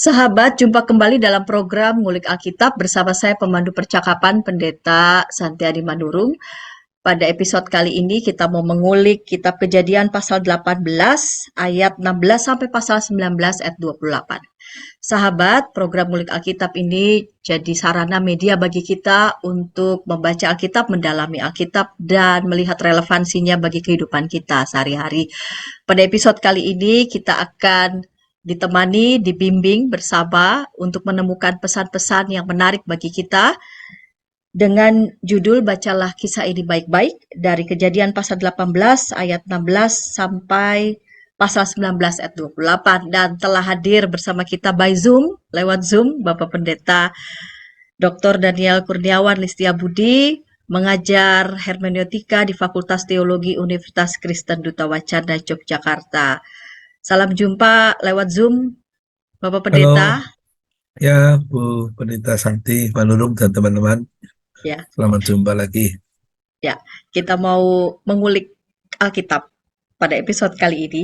Sahabat, jumpa kembali dalam program Ngulik Alkitab bersama saya pemandu percakapan Pendeta Santiadi Manurung. Pada episode kali ini kita mau mengulik kitab Kejadian pasal 18 ayat 16 sampai pasal 19 ayat 28. Sahabat, program Ngulik Alkitab ini jadi sarana media bagi kita untuk membaca Alkitab, mendalami Alkitab, dan melihat relevansinya bagi kehidupan kita sehari-hari. Pada episode kali ini kita akan ditemani, dibimbing bersama untuk menemukan pesan-pesan yang menarik bagi kita dengan judul Bacalah Kisah Ini Baik-Baik dari Kejadian pasal 18 ayat 16 sampai pasal 19 ayat 28, dan telah hadir bersama kita by Zoom, lewat Zoom, Bapak Pendeta Dr. Daniel Kurniawan Listia Budi, mengajar hermeneutika di Fakultas Teologi Universitas Kristen Duta Wacana Yogyakarta. Salam jumpa lewat Zoom, Bapak Halo, Pendeta. ya Bu Pendeta Santi Manurung dan teman-teman. Ya, Selamat jumpa lagi. ya. Kita mau mengulik Alkitab pada episode kali ini.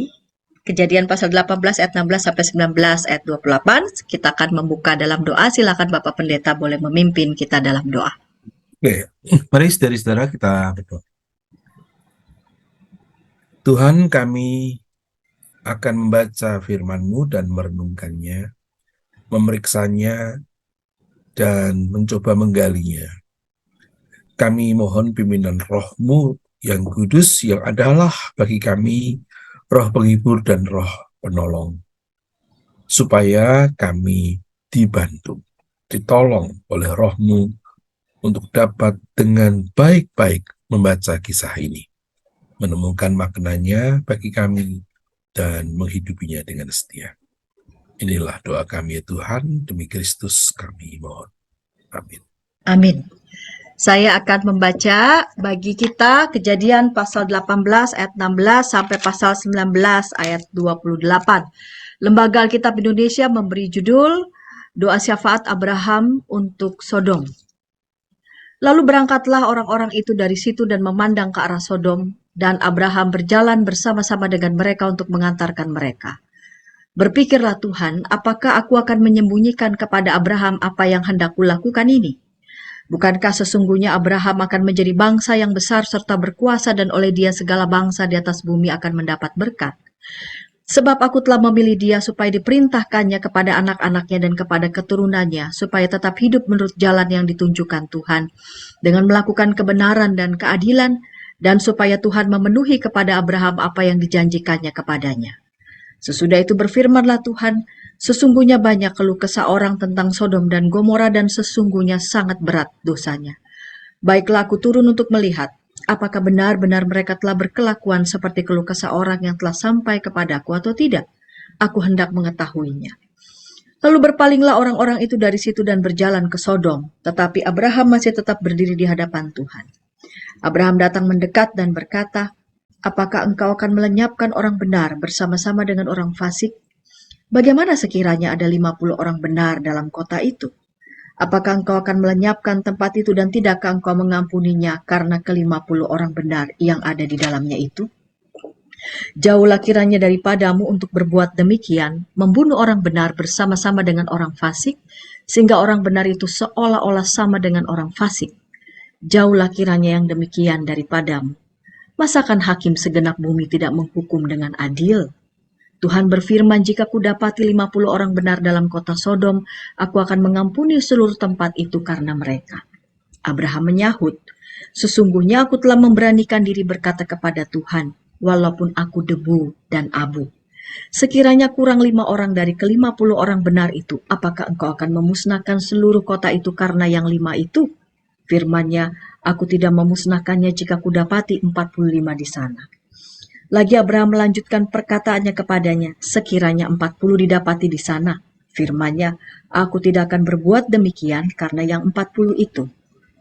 Kejadian pasal 18 ayat 16 sampai 19 ayat 28. Kita akan membuka dalam doa. Silakan Bapak Pendeta boleh memimpin kita dalam doa. Oke, mari saudara-saudara kita berdoa. Tuhan, kami akan membaca firman-Mu dan merenungkannya, memeriksanya, dan mencoba menggalinya. Kami mohon pimpinan Roh-Mu yang kudus, yang adalah bagi kami roh penghibur dan roh penolong, supaya kami dibantu, ditolong oleh Roh-Mu untuk dapat dengan baik-baik membaca kisah ini, menemukan maknanya bagi kami, dan menghidupinya dengan setia. Inilah doa kami ya Tuhan, demi Kristus kami mohon. Amin. Amin. Saya akan membaca bagi kita Kejadian pasal 18 ayat 16 sampai pasal 19 ayat 28. Lembaga Alkitab Indonesia memberi judul Doa Syafaat Abraham untuk Sodom. Lalu berangkatlah orang-orang itu dari situ dan memandang ke arah Sodom, dan Abraham berjalan bersama-sama dengan mereka untuk mengantarkan mereka. Berpikirlah Tuhan, apakah aku akan menyembunyikan kepada Abraham apa yang hendak kulakukan ini? Bukankah sesungguhnya Abraham akan menjadi bangsa yang besar serta berkuasa, dan oleh dia segala bangsa di atas bumi akan mendapat berkat? Sebab aku telah memilih dia supaya diperintahkannya kepada anak-anaknya dan kepada keturunannya, supaya tetap hidup menurut jalan yang ditunjukkan Tuhan, dengan melakukan kebenaran dan keadilan, dan supaya Tuhan memenuhi kepada Abraham apa yang dijanjikannya kepadanya. Sesudah itu berfirmanlah Tuhan, sesungguhnya banyak keluh kesah orang tentang Sodom dan Gomora, dan sesungguhnya sangat berat dosanya. Baiklah aku turun untuk melihat, apakah benar-benar mereka telah berkelakuan seperti keluh kesah orang yang telah sampai kepadaku atau tidak? Aku hendak mengetahuinya. Lalu berpalinglah orang-orang itu dari situ dan berjalan ke Sodom, tetapi Abraham masih tetap berdiri di hadapan Tuhan. Abraham datang mendekat dan berkata, apakah engkau akan melenyapkan orang benar bersama-sama dengan orang fasik? Bagaimana sekiranya ada 50 orang benar dalam kota itu? Apakah engkau akan melenyapkan tempat itu dan tidakkah engkau mengampuninya karena ke-50 orang benar yang ada di dalamnya itu? Jauhlah kiranya daripadamu untuk berbuat demikian, membunuh orang benar bersama-sama dengan orang fasik, sehingga orang benar itu seolah-olah sama dengan orang fasik. Jauhlah kiranya yang demikian daripadamu. Masakan hakim segenap bumi tidak menghukum dengan adil? Tuhan berfirman, jika kudapati 50 orang benar dalam kota Sodom, aku akan mengampuni seluruh tempat itu karena mereka. Abraham menyahut, sesungguhnya aku telah memberanikan diri berkata kepada Tuhan, walaupun aku debu dan abu. Sekiranya kurang 5 orang dari ke-50 orang benar itu, apakah engkau akan memusnahkan seluruh kota itu karena yang 5 itu? Firman-Nya, aku tidak memusnahkannya jika kudapati 45 di sana. Lagi Abraham melanjutkan perkataannya kepadanya, sekiranya 40 didapati di sana. Firman-Nya, aku tidak akan berbuat demikian karena yang 40 itu.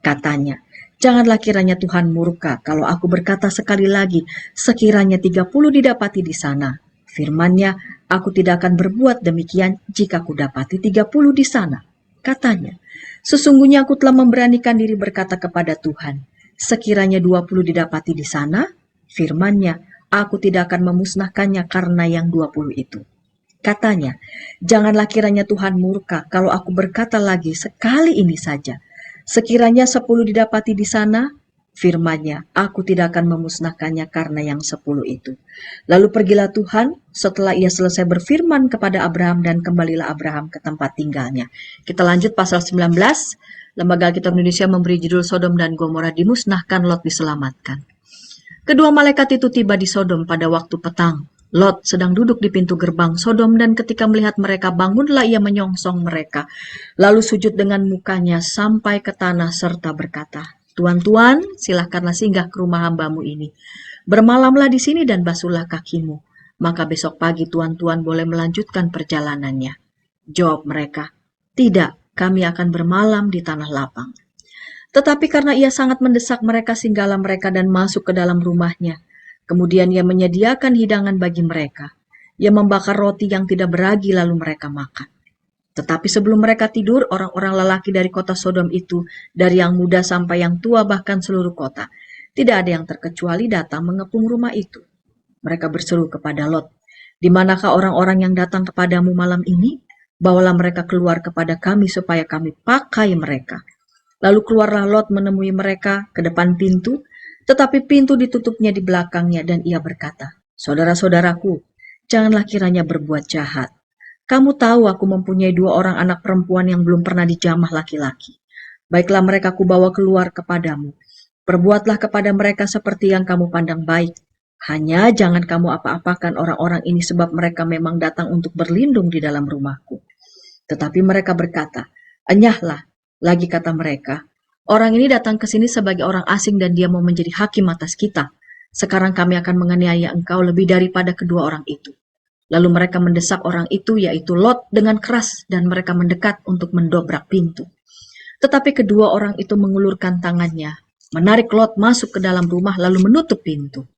Katanya, janganlah kiranya Tuhan murka kalau aku berkata sekali lagi, sekiranya 30 didapati di sana. Firman-Nya, aku tidak akan berbuat demikian jika kudapati 30 di sana. Katanya, sesungguhnya aku telah memberanikan diri berkata kepada Tuhan, sekiranya 20 didapati di sana. Firman-Nya, aku tidak akan memusnahkannya karena yang 20 itu. Katanya, "Janganlah kiranya Tuhan murka kalau aku berkata lagi sekali ini saja. Sekiranya 10 didapati di sana, firman-Nya, aku tidak akan memusnahkannya karena yang 10 itu." Lalu pergilah Tuhan setelah ia selesai berfirman kepada Abraham, dan kembalilah Abraham ke tempat tinggalnya. Kita lanjut pasal 19. Lembaga Alkitab Indonesia memberi judul Sodom dan Gomora dimusnahkan, Lot diselamatkan. Kedua malaikat itu tiba di Sodom pada waktu petang. Lot sedang duduk di pintu gerbang Sodom, dan ketika melihat mereka, bangunlah ia menyongsong mereka, lalu sujud dengan mukanya sampai ke tanah serta berkata, "Tuan-tuan, silahkanlah singgah ke rumah hambamu ini. Bermalamlah di sini dan basuhlah kakimu. Maka besok pagi tuan-tuan boleh melanjutkan perjalanannya." Jawab mereka, "Tidak, kami akan bermalam di tanah lapang." Tetapi karena ia sangat mendesak mereka, singgahlah mereka dan masuk ke dalam rumahnya. Kemudian ia menyediakan hidangan bagi mereka. Ia membakar roti yang tidak beragi, lalu mereka makan. Tetapi sebelum mereka tidur, orang-orang lelaki dari kota Sodom itu, dari yang muda sampai yang tua, bahkan seluruh kota, tidak ada yang terkecuali datang mengepung rumah itu. Mereka berseru kepada Lot, "Di manakah orang-orang yang datang kepadamu malam ini? Bawalah mereka keluar kepada kami supaya kami pakai mereka." Lalu keluarlah Lot menemui mereka ke depan pintu, tetapi pintu ditutupnya di belakangnya, dan ia berkata, "Saudara-saudaraku, janganlah kiranya berbuat jahat. Kamu tahu aku mempunyai 2 orang anak perempuan yang belum pernah dijamah laki-laki. Baiklah mereka kubawa keluar kepadamu. Perbuatlah kepada mereka seperti yang kamu pandang baik. Hanya jangan kamu apa-apakan orang-orang ini, sebab mereka memang datang untuk berlindung di dalam rumahku." Tetapi mereka berkata, "Enyahlah," lagi kata mereka, "orang ini datang ke sini sebagai orang asing dan dia mau menjadi hakim atas kita. Sekarang kami akan menganiaya engkau lebih daripada kedua orang itu." Lalu mereka mendesak orang itu, yaitu Lot, dengan keras, dan mereka mendekat untuk mendobrak pintu. Tetapi kedua orang itu mengulurkan tangannya, menarik Lot masuk ke dalam rumah, lalu menutup pintu.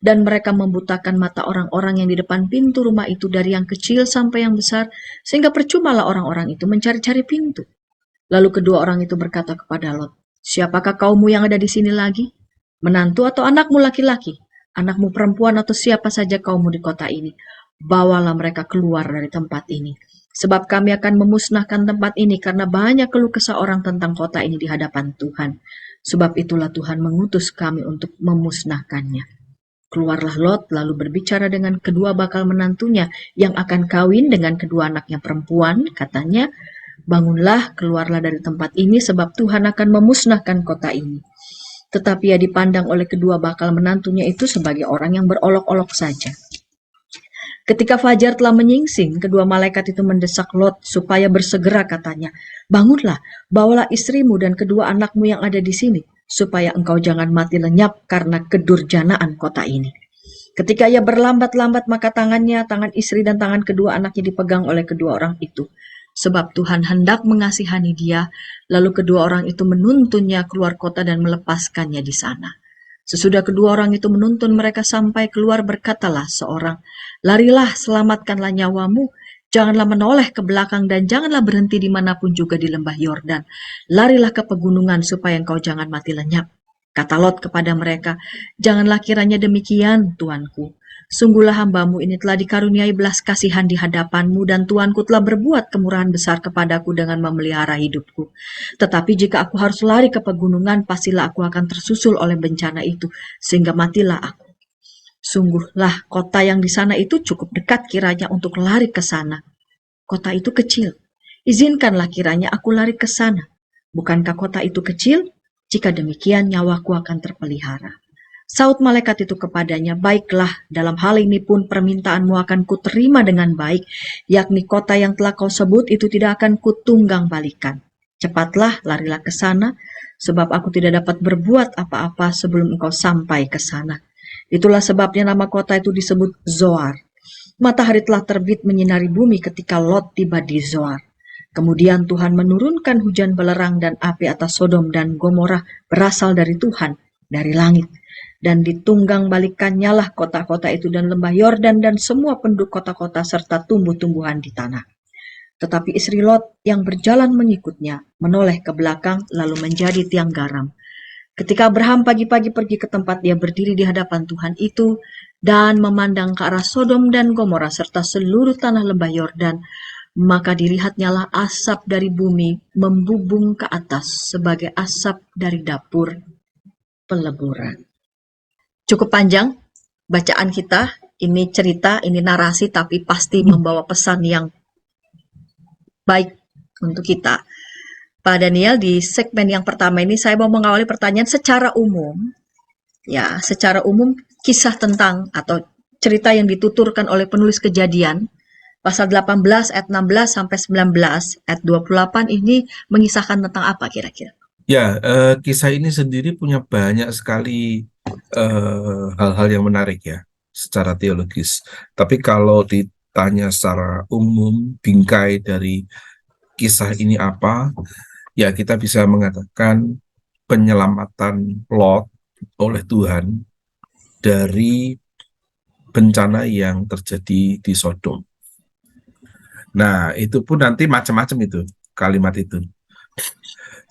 Dan mereka membutakan mata orang-orang yang di depan pintu rumah itu, dari yang kecil sampai yang besar, sehingga percumalah orang-orang itu mencari-cari pintu. Lalu kedua orang itu berkata kepada Lot, "Siapakah kaummu yang ada di sini lagi? Menantu atau anakmu laki-laki? Anakmu perempuan atau siapa saja kaummu di kota ini? Bawalah mereka keluar dari tempat ini. Sebab kami akan memusnahkan tempat ini karena banyak keluh kesah orang tentang kota ini di hadapan Tuhan. Sebab itulah Tuhan mengutus kami untuk memusnahkannya." Keluarlah Lot lalu berbicara dengan kedua bakal menantunya yang akan kawin dengan kedua anaknya perempuan. Katanya, "Bangunlah, keluarlah dari tempat ini, sebab Tuhan akan memusnahkan kota ini." Tetapi ia dipandang oleh kedua bakal menantunya itu sebagai orang yang berolok-olok saja. Ketika fajar telah menyingsing, kedua malaikat itu mendesak Lot supaya bersegera, katanya, "Bangunlah, bawalah istrimu dan kedua anakmu yang ada di sini, supaya engkau jangan mati lenyap karena kedurjanaan kota ini." Ketika ia berlambat-lambat, maka tangan istri dan tangan kedua anaknya dipegang oleh kedua orang itu. Sebab Tuhan hendak mengasihani dia, lalu kedua orang itu menuntunnya keluar kota dan melepaskannya di sana. Sesudah kedua orang itu menuntun mereka sampai keluar, berkatalah seorang, "Larilah, selamatkanlah nyawamu, janganlah menoleh ke belakang dan janganlah berhenti dimanapun juga di lembah Yordan. Larilah ke pegunungan supaya engkau jangan mati lenyap." Kata Lot kepada mereka, "Janganlah kiranya demikian, tuanku. Sungguhlah hambamu ini telah dikaruniai belas kasihan di hadapanmu, dan tuanku telah berbuat kemurahan besar kepadaku dengan memelihara hidupku. Tetapi jika aku harus lari ke pegunungan, pastilah aku akan tersusul oleh bencana itu, sehingga matilah aku. Sungguhlah kota yang di sana itu cukup dekat kiranya untuk lari ke sana. Kota itu kecil. Izinkanlah kiranya aku lari ke sana. Bukankah kota itu kecil? Jika demikian nyawaku akan terpelihara." Saut malaikat itu kepadanya, "Baiklah, dalam hal ini pun permintaanmu akan kuterima dengan baik, yakni kota yang telah kau sebut itu tidak akan kutunggang balikan. Cepatlah, larilah ke sana, sebab aku tidak dapat berbuat apa-apa sebelum engkau sampai ke sana." Itulah sebabnya nama kota itu disebut Zoar. Matahari telah terbit menyinari bumi ketika Lot tiba di Zoar. Kemudian Tuhan menurunkan hujan belerang dan api atas Sodom dan Gomora berasal dari Tuhan, dari langit. Dan ditunggang balikannya lah kota-kota itu dan lembah Yordan dan semua penduduk kota-kota serta tumbuh-tumbuhan di tanah. Tetapi istri Lot yang berjalan mengikutnya menoleh ke belakang lalu menjadi tiang garam. Ketika Abraham pagi-pagi pergi ke tempat dia berdiri di hadapan Tuhan itu, dan memandang ke arah Sodom dan Gomora serta seluruh tanah lembah Yordan, maka dilihatnyalah asap dari bumi membubung ke atas sebagai asap dari dapur peleburan. Cukup panjang bacaan kita, ini cerita, ini narasi, tapi pasti membawa pesan yang baik untuk kita. Pak Daniel, di segmen yang pertama ini saya mau mengawali pertanyaan secara umum. Ya, secara umum kisah tentang atau cerita yang dituturkan oleh penulis Kejadian pasal 18 ayat 16 sampai 19 ayat 28 ini mengisahkan tentang apa kira-kira? Ya, kisah ini sendiri punya banyak sekali hal-hal yang menarik ya, secara teologis. Tapi kalau ditanya secara umum, bingkai dari kisah ini apa, ya kita bisa mengatakan penyelamatan Lot oleh Tuhan dari bencana yang terjadi di Sodom. Nah, itu pun nanti macam-macam itu, kalimat itu.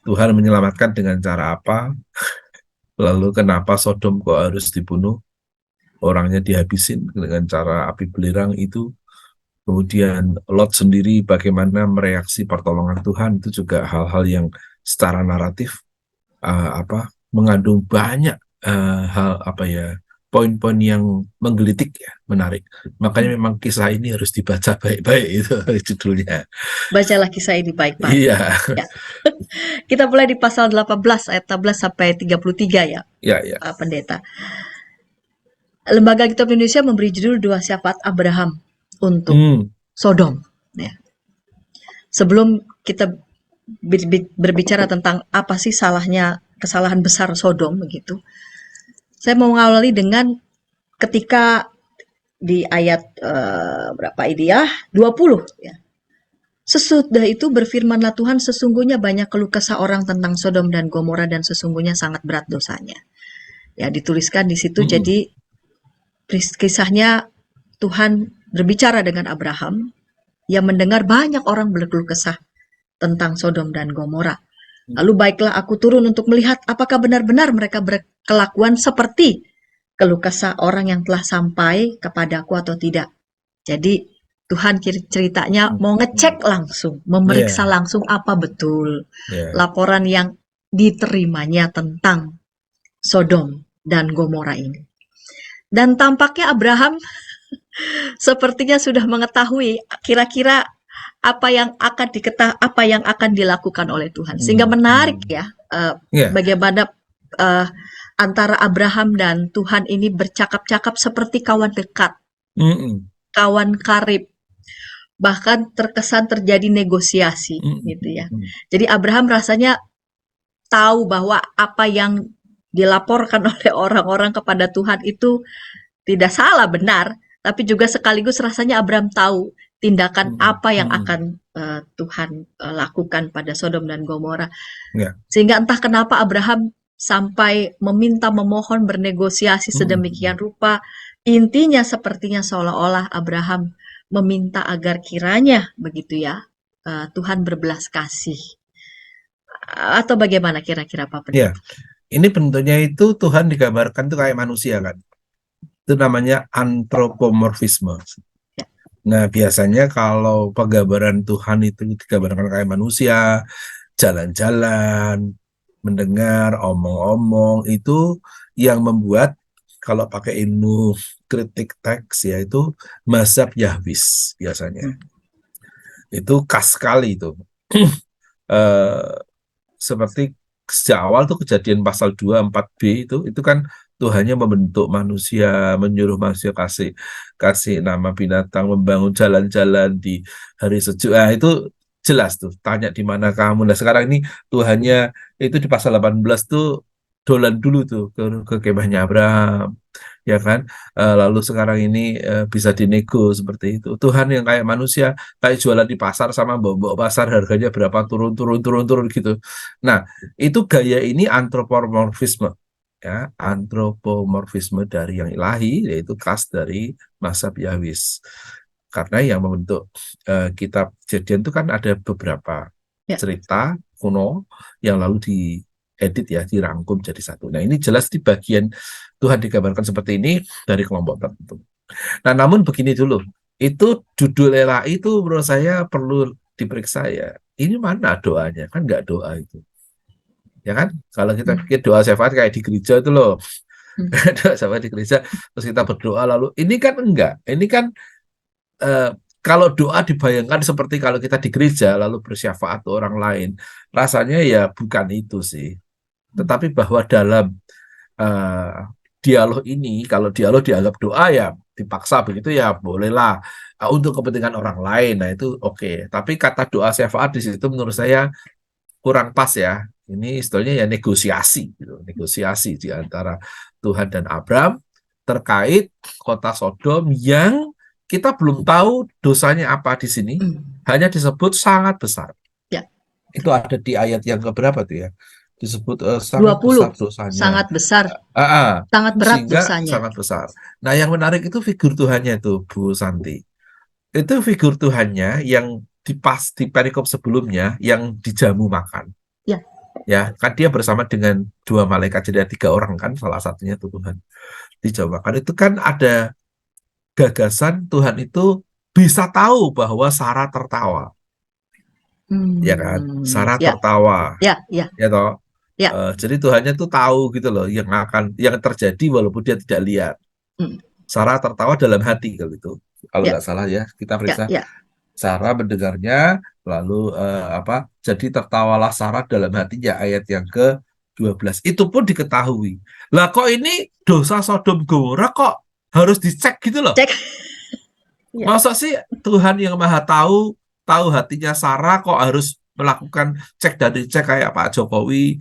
Tuhan menyelamatkan dengan cara apa? Lalu kenapa Sodom kok harus dibunuh? Orangnya dihabisin dengan cara api belerang itu. Kemudian Lot sendiri bagaimana mereaksi pertolongan Tuhan, itu juga hal-hal yang secara naratif mengandung banyak hal poin-poin yang menggelitik ya, menarik. Makanya memang kisah ini harus dibaca baik-baik, itu judulnya. Bacalah kisah ini baik-baik. Iya, Ya. Kita mulai di pasal 18 ayat 14 sampai 33 ya, ya. Pendeta. Lembaga Kitab Indonesia memberi judul Dua Syafaat Abraham untuk Sodom. Ya. Sebelum kita berbicara tentang apa sih kesalahan besar Sodom begitu, saya mau mengawali dengan ketika di ayat berapa ini ya? 20 ya. Sesudah itu berfirmanlah Tuhan, sesungguhnya banyak keluh kesah orang tentang Sodom dan Gomora dan sesungguhnya sangat berat dosanya. Ya, dituliskan di situ. Jadi kisahnya Tuhan berbicara dengan Abraham yang mendengar banyak orang berkeluh kesah tentang Sodom dan Gomora. Lalu baiklah aku turun untuk melihat apakah benar-benar mereka berkelakuan seperti keluh kesah orang yang telah sampai kepadaku atau tidak. Jadi Tuhan ceritanya mau ngecek langsung, memeriksa langsung apa betul laporan yang diterimanya tentang Sodom dan Gomora ini. Dan tampaknya Abraham sepertinya sudah mengetahui kira-kira apa yang akan dilakukan oleh Tuhan. Sehingga menarik ya, bagaimana antara Abraham dan Tuhan ini bercakap-cakap seperti kawan dekat, kawan karib. Bahkan terkesan terjadi negosiasi gitu ya. Jadi Abraham rasanya tahu bahwa apa yang dilaporkan oleh orang-orang kepada Tuhan itu tidak salah, benar, tapi juga sekaligus rasanya Abraham tahu tindakan apa yang akan Tuhan lakukan pada Sodom dan Gomora. Sehingga entah kenapa Abraham sampai memohon, bernegosiasi sedemikian rupa. Intinya sepertinya seolah-olah Abraham meminta agar kiranya begitu ya, Tuhan berbelas kasih. Atau bagaimana kira-kira Pak Pendeta? Ya, ini bentuknya itu Tuhan digambarkan tuh kayak manusia kan. Itu namanya antropomorfisme. Ya. Nah, biasanya kalau penggambaran Tuhan itu digambarkan kayak manusia, jalan-jalan, mendengar, omong-omong, itu yang membuat kalau pakai ilmu kritik teks yaitu mazhab Yahwis biasanya. Itu khas sekali itu. Seperti sejak awal tuh Kejadian pasal 2, 4b itu kan Tuhannya membentuk manusia, menyuruh manusia kasih nama binatang, membangun jalan-jalan di hari sejuk. Nah, itu jelas tuh, tanya di mana kamu. Nah, sekarang ini Tuhannya itu di pasal 18 tuh dolan dulu tuh ke kemahnya Abraham, ya kan? Lalu sekarang ini bisa dinego seperti itu. Tuhan yang kayak manusia, kayak jualan di pasar sama bawa pasar harganya berapa turun gitu. Nah, itu gaya ini antropomorfisme, ya, antropomorfisme dari yang ilahi, yaitu khas dari mazhab Yahwis. Karena yang membentuk kitab Kejadian itu kan ada beberapa cerita kuno yang lalu diedit ya, dirangkum jadi satu. Nah, ini jelas di bagian Tuhan digambarkan seperti ini dari kelompok tertentu. Nah, namun begini dulu, itu judul LAI itu menurut saya perlu diperiksa ya. Ini mana doanya? Kan nggak doa itu. Ya kan? Kalau kita Hmm. pikir doa syafaat kayak di gereja itu loh. Hmm. Doa syafaat di gereja, terus kita berdoa lalu. Ini kan enggak. Ini kan kalau doa dibayangkan seperti kalau kita di gereja lalu bersyafaat ke orang lain. Rasanya ya bukan itu sih. Tetapi bahwa dalam eh, dialog ini, kalau dialog dianggap doa ya dipaksa begitu ya bolehlah. Untuk kepentingan orang lain. Nah itu oke. Tapi kata doa syafaat di situ menurut saya kurang pas ya. Ini istilahnya ya negosiasi, gitu. Negosiasi di antara Tuhan dan Abram terkait kota Sodom yang kita belum tahu dosanya apa di sini, Hmm. hanya disebut sangat besar. Ya, Itu ada di ayat yang keberapa tuh ya? Disebut sangat 20. besar dosanya. Sangat besar, Ah, ah, sangat berat sehingga dosanya. sangat besar. Nah, yang menarik itu figur Tuhannya itu, Bu Santi. Itu figur Tuhannya yang di perikop sebelumnya yang dijamu makan. Ya. Ya, kan dia bersama dengan dua malaikat, jadi ada tiga orang kan, salah satunya itu Tuhan. Dijamu makan itu kan ada gagasan Tuhan itu bisa tahu bahwa Sarah tertawa, ya kan? Hmm. Sarah Ya, tertawa, ya, ya, ya toh. ya. Jadi Tuhannya tuh tahu gitu loh yang terjadi walaupun dia tidak lihat. Hmm. Sarah tertawa dalam hati kalau itu. Kalau Ya, nggak salah ya, kita ya, periksa. ya. Sarah mendengarnya, lalu apa? Jadi tertawalah Sarah dalam hatinya, ayat yang ke-12. Itu pun diketahui. Lah kok ini dosa Sodom Gomora kok harus dicek gitu loh. Cek. Ya. Masa sih Tuhan yang Maha Tahu, tahu hatinya Sarah kok harus melakukan cek dari cek kayak Pak Jokowi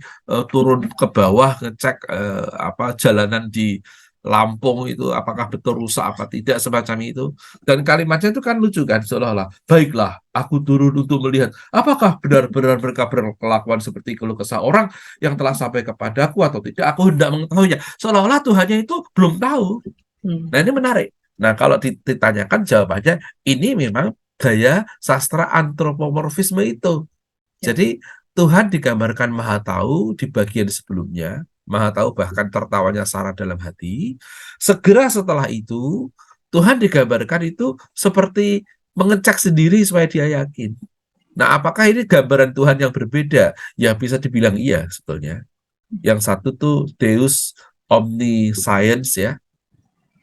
turun ke bawah ngecek apa jalanan di Lampung itu apakah betul rusak apa tidak semacam itu. Dan kalimatnya itu kan lucu kan seolah-olah baiklah aku turun untuk melihat apakah benar-benar mereka berkelakuan seperti keluh kesah orang yang telah sampai kepadaku atau tidak, aku hendak mengetahuinya. Seolah-olah Tuhannya itu belum tahu. Hmm. Nah, ini menarik. Nah, kalau ditanyakan jawabannya, ini memang gaya sastra antropomorfisme itu. Ya. Jadi, Tuhan digambarkan maha tahu di bagian sebelumnya, maha tahu bahkan tertawanya Sarah dalam hati. Segera setelah itu, Tuhan digambarkan itu seperti mengecek sendiri supaya dia yakin. Nah, apakah ini gambaran Tuhan yang berbeda? Ya, bisa dibilang iya sebetulnya. Yang satu tuh Deus Omniscience ya,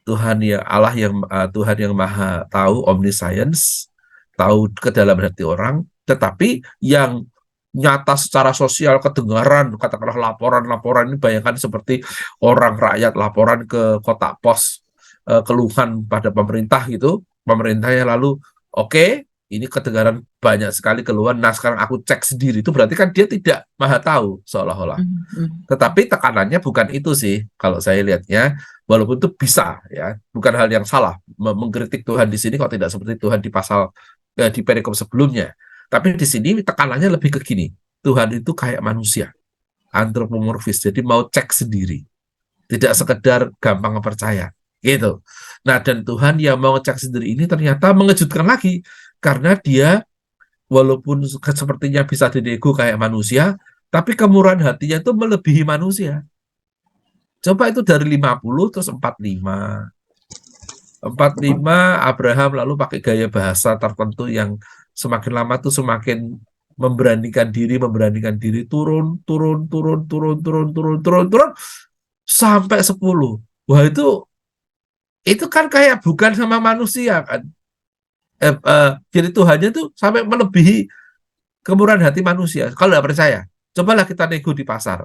Tuhan yang Allah yang Tuhan yang maha tahu, omniscience, tahu ke dalam hati orang, tetapi yang nyata secara sosial kedengaran, katakanlah laporan-laporan ini bayangkan seperti orang rakyat laporan ke kotak pos keluhan pada pemerintah gitu, pemerintahnya lalu oke, ini kedengaran banyak sekali keluhan, nah sekarang aku cek sendiri, itu berarti kan dia tidak maha tahu seolah-olah. Hmm. Hmm. Tetapi tekanannya bukan itu sih, kalau saya lihatnya, walaupun itu bisa ya, bukan hal yang salah mengkritik Tuhan di sini kok tidak seperti Tuhan di pasal di perikop sebelumnya. Tapi di sini tekanannya lebih ke gini, Tuhan itu kayak manusia, antropomorfis, jadi mau cek sendiri, tidak sekedar gampang percaya, gitu. Nah, dan Tuhan yang mau cek sendiri ini ternyata mengejutkan lagi, karena dia walaupun sepertinya bisa dinego kayak manusia, tapi kemurahan hatinya itu melebihi manusia. Coba itu dari 50 terus 45. 45 Abraham lalu pakai gaya bahasa tertentu yang semakin lama tuh semakin memberanikan diri turun, turun, turun, turun, turun, turun, turun, turun sampai 10. Wah, itu kan kayak bukan sama manusia kan. Jadi Tuhannya tuh sampai melebihi kemurahan hati manusia. Kalau nggak percaya, cobalah kita nego di pasar.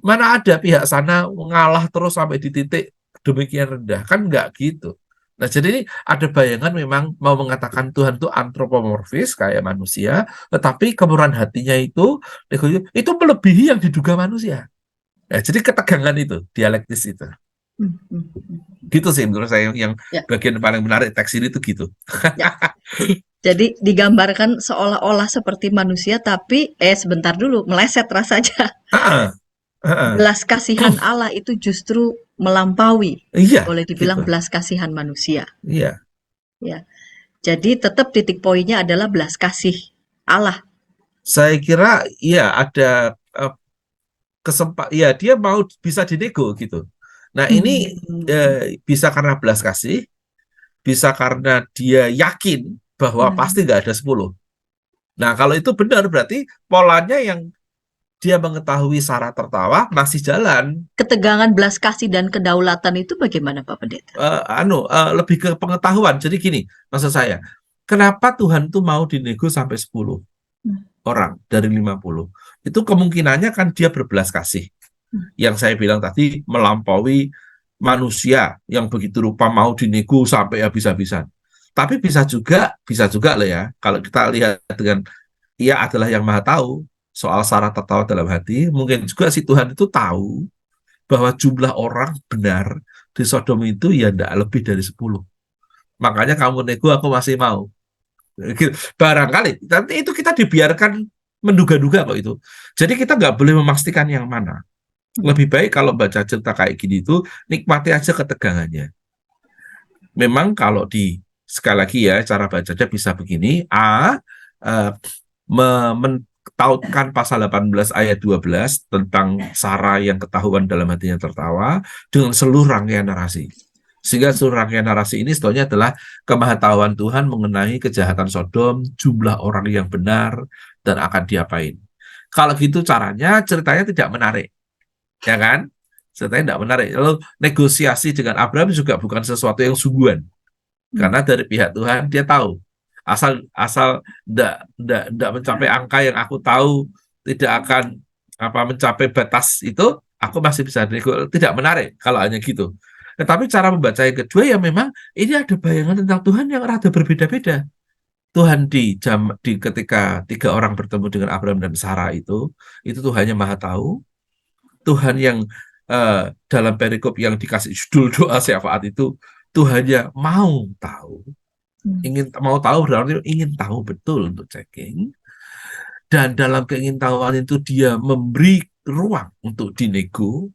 Mana ada pihak sana ngalah terus sampai di titik demikian rendah. Kan nggak gitu. Nah, jadi ini ada bayangan memang mau mengatakan Tuhan itu antropomorfis kayak manusia, tetapi kemurahan hatinya itu melebihi yang diduga manusia. Nah, jadi ketegangan itu, dialektis itu. Hmm. Hmm. Hmm. Gitu sih menurut saya yang Ya, bagian paling menarik teks ini tuh gitu. ya. Jadi digambarkan seolah-olah seperti manusia, tapi sebentar dulu, meleset rasanya. Ah, ah, ah. Belas kasihan Allah itu justru melampaui, Iya, boleh gitu. dibilang belas kasihan manusia. Iya. Ya, jadi tetap titik poinnya adalah belas kasih Allah. Saya kira iya ada ya dia mau bisa dinego gitu. Nah, ini bisa karena belas kasih, bisa karena dia yakin bahwa pasti nggak ada 10. Nah, kalau itu benar berarti polanya yang dia mengetahui Sarah tertawa masih jalan. Ketegangan belas kasih dan kedaulatan itu bagaimana Pak Pendeta? Lebih ke pengetahuan. Jadi gini, maksud saya, kenapa Tuhan tuh mau dinego sampai 10 orang dari 50? Itu kemungkinannya kan dia berbelas kasih. Yang saya bilang tadi melampaui manusia yang begitu rupa mau dinego sampai habis-habisan. Tapi bisa juga lah ya, kalau kita lihat dengan ia adalah yang maha tahu soal Sarah tertawa dalam hati, mungkin juga si Tuhan itu tahu bahwa jumlah orang benar di Sodom itu ya tidak lebih dari 10. Makanya kamu nego aku masih mau. Barangkali nanti itu kita dibiarkan menduga-duga kok itu. Jadi kita nggak boleh memastikan yang mana. Lebih baik kalau baca cerita kayak gini itu nikmati aja ketegangannya. Memang kalau sekali lagi ya cara bacanya bisa begini. Tautkan pasal 18 ayat 12 tentang Sarah yang ketahuan dalam hatinya tertawa dengan seluruh rangkaian narasi. Sehingga seluruh rangkaian narasi ini sebetulnya adalah kemahatauan Tuhan mengenai kejahatan Sodom, jumlah orang yang benar, dan akan diapain. Kalau gitu caranya, ceritanya tidak menarik. Ya kan? Ceritanya tidak menarik. Lalu negosiasi dengan Abraham juga bukan sesuatu yang sungguhan. Karena dari pihak Tuhan, dia tahu asal tidak mencapai angka yang aku tahu tidak akan mencapai batas itu, aku masih bisa tidak menarik kalau hanya gitu. Tetapi cara membaca yang kedua ya memang ini ada bayangan tentang Tuhan yang rada berbeda-beda. Tuhan ketika 3 orang bertemu dengan Abraham dan Sarah itu Tuhannya maha tahu. Tuhan yang dalam perikop yang dikasih judul doa syafaat itu Tuhannya mau tahu. Mau tahu berarti ingin tahu betul untuk checking, dan dalam keingintahuan itu dia memberi ruang untuk dinego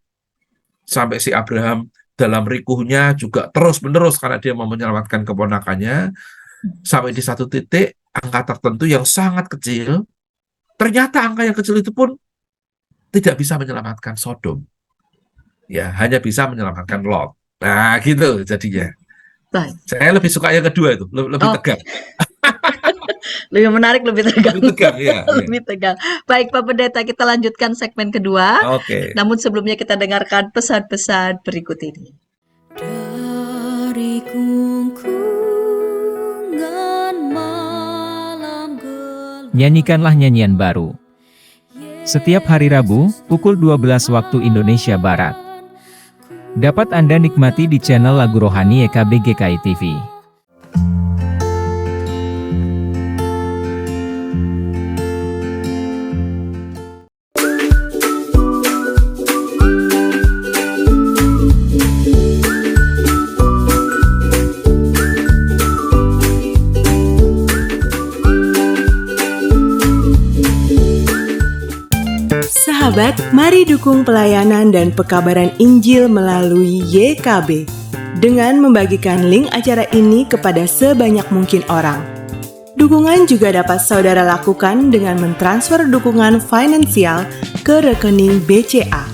sampai si Abraham dalam rikuhnya juga terus-menerus karena dia mau menyelamatkan keponakannya sampai di satu titik angka tertentu yang sangat kecil, ternyata angka yang kecil itu pun tidak bisa menyelamatkan Sodom, ya hanya bisa menyelamatkan Lot. Nah gitu jadinya. Baik. Saya lebih suka yang kedua itu, lebih tegang. Lebih menarik, lebih tegang. Lebih tegang, ya. Lebih tegang. Baik Pak Pendeta, kita lanjutkan segmen kedua. Oke. Namun sebelumnya kita dengarkan pesan-pesan berikut ini. Dari kungkungan malam gelap. Nyanyikanlah nyanyian baru. Setiap hari Rabu, pukul 12 waktu Indonesia Barat. Dapat Anda nikmati di channel Lagu Rohani YKB GKI TV. Sahabat, mari dukung pelayanan dan pekabaran Injil melalui YKB dengan membagikan link acara ini kepada sebanyak mungkin orang. Dukungan juga dapat saudara lakukan dengan mentransfer dukungan finansial ke rekening BCA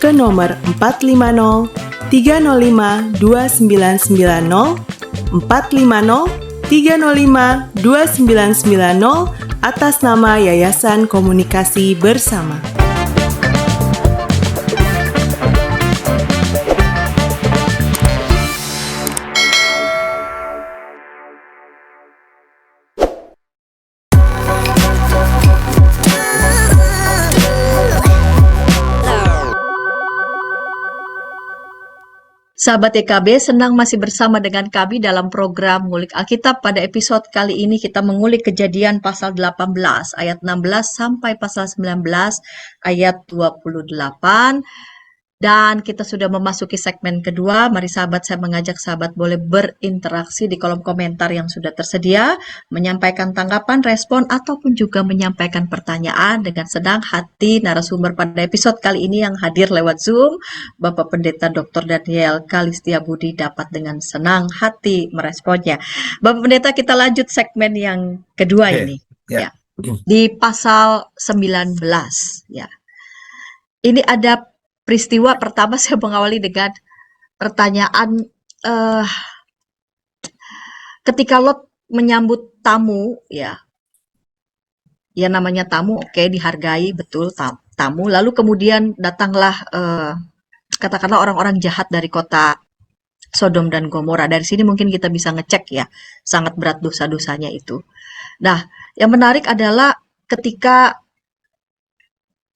ke nomor 450 305 2990 450 305 2990 atas nama Yayasan Komunikasi Bersama. Sahabat YKB, senang masih bersama dengan kami dalam program Ngulik Alkitab. Pada episode kali ini kita mengulik Kejadian pasal 18 ayat 16 sampai pasal 19 ayat 28. Dan kita sudah memasuki segmen kedua. Mari sahabat, saya mengajak sahabat boleh berinteraksi di kolom komentar yang sudah tersedia, menyampaikan tanggapan, respon, ataupun juga menyampaikan pertanyaan dengan senang hati. Narasumber pada episode kali ini yang hadir lewat Zoom, Bapak Pendeta Dr. Daniel Kalistia Budi, dapat dengan senang hati meresponnya. Bapak Pendeta, kita lanjut segmen yang kedua ini. Ya. Di pasal 19, ya. ini ada peristiwa pertama saya mengawali dengan pertanyaan, ketika Lot menyambut tamu, ya namanya tamu, oke, dihargai betul tamu, lalu kemudian datanglah katakanlah orang-orang jahat dari kota Sodom dan Gomora. Dari sini mungkin kita bisa ngecek ya, sangat berat dosa-dosanya itu. Nah, yang menarik adalah ketika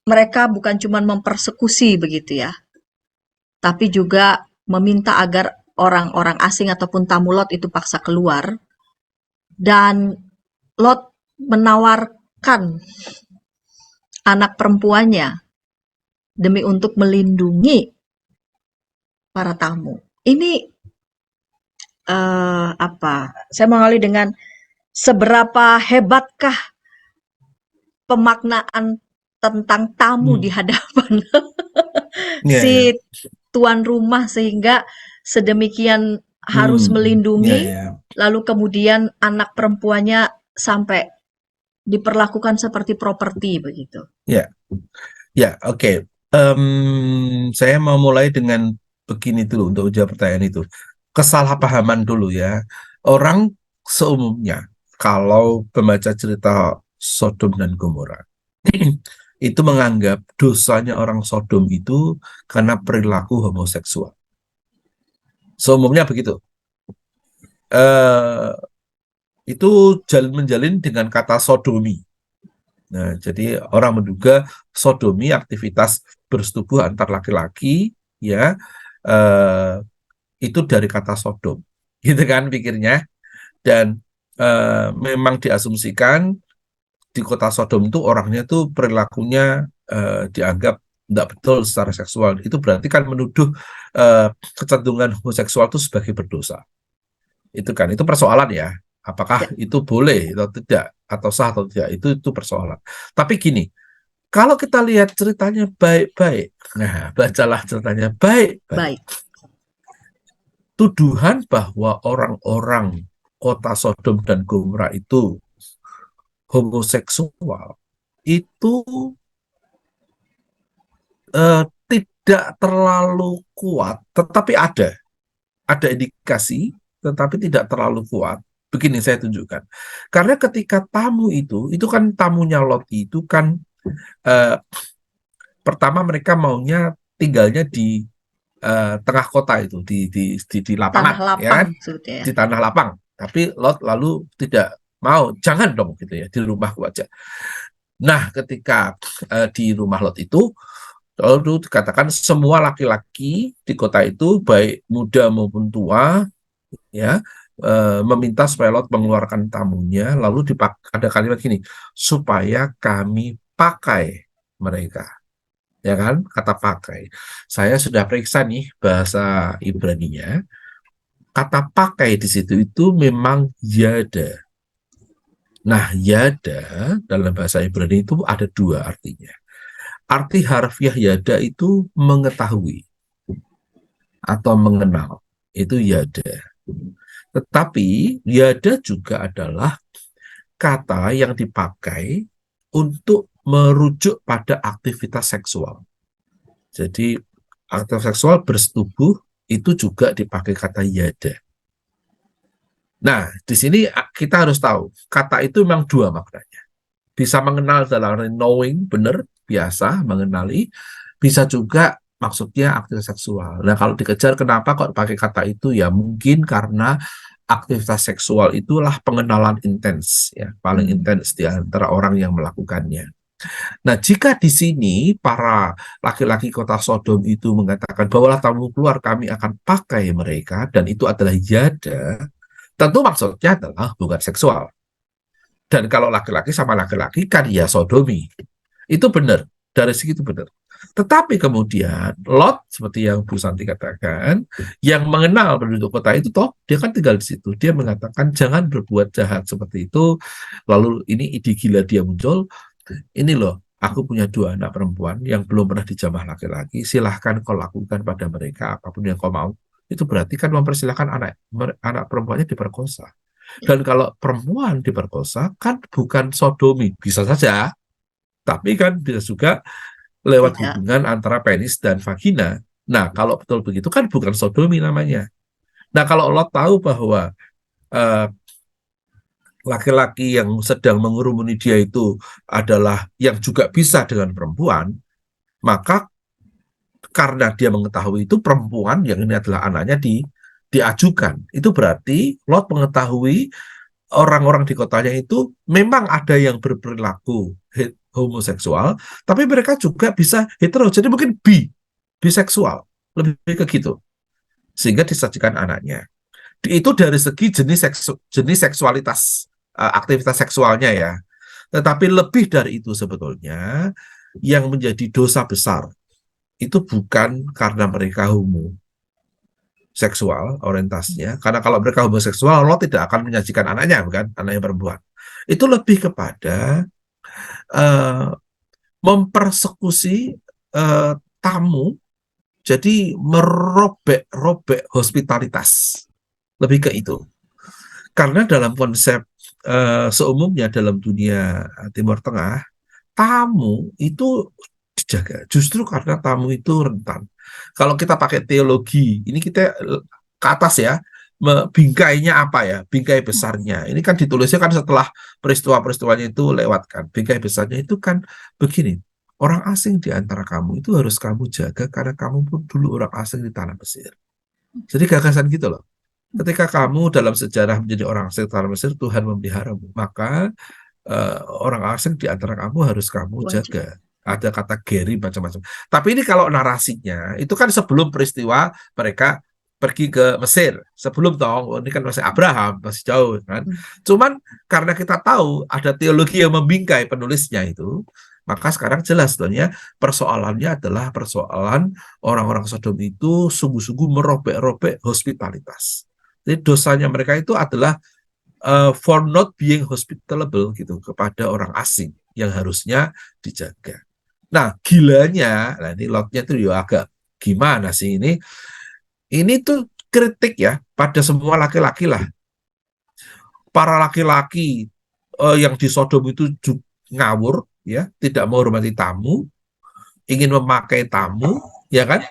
mereka bukan cuma mempersekusi begitu ya, tapi juga meminta agar orang-orang asing ataupun tamu Lot itu paksa keluar, dan Lot menawarkan anak perempuannya demi untuk melindungi para tamu. Ini saya mengalih dengan seberapa hebatkah pemaknaan tentang tamu di hadapan Iya, si iya. tuan rumah, sehingga sedemikian harus Iya, melindungi, iya. lalu kemudian anak perempuannya sampai diperlakukan seperti properti begitu. Ya, ya, oke. Saya mau mulai dengan begini dulu untuk jawab pertanyaan itu. Kesalahpahaman dulu ya. Orang seumumnya kalau membaca cerita Sodom dan Gomora itu menganggap dosanya orang Sodom itu karena perilaku homoseksual. Seumumnya begitu. Itu menjalin dengan kata sodomi. Nah, jadi orang menduga sodomi aktivitas bersetubuh antar laki-laki, ya, itu dari kata sodom, gitu kan pikirnya. Dan memang diasumsikan di kota Sodom itu orangnya tuh perilakunya dianggap tidak betul secara seksual. Itu berarti kan menuduh kecenderungan homoseksual itu sebagai berdosa. Itu kan, itu persoalan ya. Apakah itu boleh atau tidak, atau sah atau tidak, itu persoalan. Tapi gini, kalau kita lihat ceritanya baik-baik, nah bacalah ceritanya baik-baik. Baik. Tuduhan bahwa orang-orang kota Sodom dan Gomora itu homoseksual itu tidak terlalu kuat, tetapi ada indikasi, tetapi tidak terlalu kuat. Begini saya tunjukkan. Karena ketika tamu itu kan tamunya Lot itu kan pertama mereka maunya tinggalnya di tengah kota itu, di lapangan, Tanah lapang ya kan? sebetulnya ya. Di tanah lapang. Tapi Lot lalu tidak mau, jangan dong gitu ya, di rumahku aja. Nah, ketika di rumah Lot itu lalu dikatakan semua laki-laki di kota itu baik muda maupun tua, ya, meminta supaya Lot mengeluarkan tamunya, lalu ada kalimat gini, supaya kami pakai mereka, ya kan, kata pakai. Saya sudah periksa nih bahasa Ibraninya, kata pakai di situ itu memang yada. Nah, yada dalam bahasa Ibrani itu ada dua artinya. Arti harfiah yada itu mengetahui atau mengenal, itu yada. Tetapi yada juga adalah kata yang dipakai untuk merujuk pada aktivitas seksual. Jadi aktivitas seksual bersetubuh itu juga dipakai kata yada. Nah, di sini kita harus tahu kata itu memang dua maknanya. Bisa mengenal dalam knowing, benar, biasa, mengenali. Bisa juga maksudnya aktivitas seksual. Nah, kalau dikejar kenapa kok pakai kata itu? Ya mungkin karena aktivitas seksual itulah pengenalan intens, ya, paling intens di antara orang yang melakukannya. Nah, jika di sini para laki-laki kota Sodom itu mengatakan bawalah tamu keluar, kami akan pakai mereka, dan itu adalah yada, tentu maksudnya adalah hubungan seksual. Dan kalau laki-laki sama laki-laki kan ya sodomi. Itu benar, dari segi itu benar. Tetapi kemudian Lot, seperti yang Bu Santi katakan, yang mengenal penduduk kota itu toh, dia kan tinggal di situ. Dia mengatakan jangan berbuat jahat seperti itu. Lalu ini ide gila dia muncul. Ini loh, aku punya 2 anak perempuan yang belum pernah dijamah laki-laki. Silahkan kau lakukan pada mereka apapun yang kau mau. Itu berarti kan mempersilahkan anak perempuannya diperkosa. Dan kalau perempuan diperkosa kan bukan sodomi, bisa saja, tapi kan bisa juga lewat Tidak. hubungan antara penis dan vagina. Nah, kalau betul begitu kan bukan sodomi namanya. Nah, kalau Lot tahu bahwa eh, laki-laki yang sedang mengurumuni dia itu adalah yang juga bisa dengan perempuan, maka karena dia mengetahui itu perempuan yang ini adalah anaknya diajukan. Itu berarti Lot mengetahui orang-orang di kotanya itu memang ada yang berperilaku homoseksual, tapi mereka juga bisa hetero. Jadi mungkin biseksual, lebih ke gitu. Sehingga disajikan anaknya. Itu dari segi jenis seksualitas, aktivitas seksualnya ya. Tetapi lebih dari itu sebetulnya yang menjadi dosa besar itu bukan karena mereka homoseksual orientasinya, karena kalau mereka homoseksual Allah tidak akan menyajikan anaknya, bukan anaknya perempuan. Itu lebih kepada mempersekusi tamu, jadi merobek-robek hospitalitas, lebih ke itu. Karena dalam konsep seumumnya dalam dunia Timur Tengah, tamu itu dijaga. Justru karena tamu itu rentan. Kalau kita pakai teologi, ini kita ke atas ya, bingkainya apa ya? Bingkai besarnya. Ini kan ditulisnya kan setelah peristiwa-peristiwanya itu lewat kan. Bingkai besarnya itu kan begini. Orang asing di antara kamu itu harus kamu jaga karena kamu pun dulu orang asing di tanah Mesir. Jadi gagasan gitu loh. Ketika kamu dalam sejarah menjadi orang asing di tanah Mesir, Tuhan memeliharamu. Maka orang asing di antara kamu harus kamu Wajib. jaga. Ada kata Gary macam-macam. Tapi ini kalau narasinya itu kan sebelum peristiwa mereka pergi ke Mesir. Sebelum dong, ini kan masih Abraham, masih jauh kan. Cuman karena kita tahu ada teologi yang membingkai penulisnya itu, maka sekarang jelas sebenarnya persoalannya adalah persoalan orang-orang Sodom itu sungguh-sungguh merobek-robek hospitalitas. Jadi dosanya mereka itu adalah for not being hospitable gitu kepada orang asing yang harusnya dijaga. Nah, gilanya, nah ini Lotnya tuh ya agak gimana sih ini? Ini tuh kritik ya pada semua laki-laki lah. Para laki-laki yang di Sodom itu ngawur ya, tidak menghormati tamu, ingin memakai tamu, ya kan?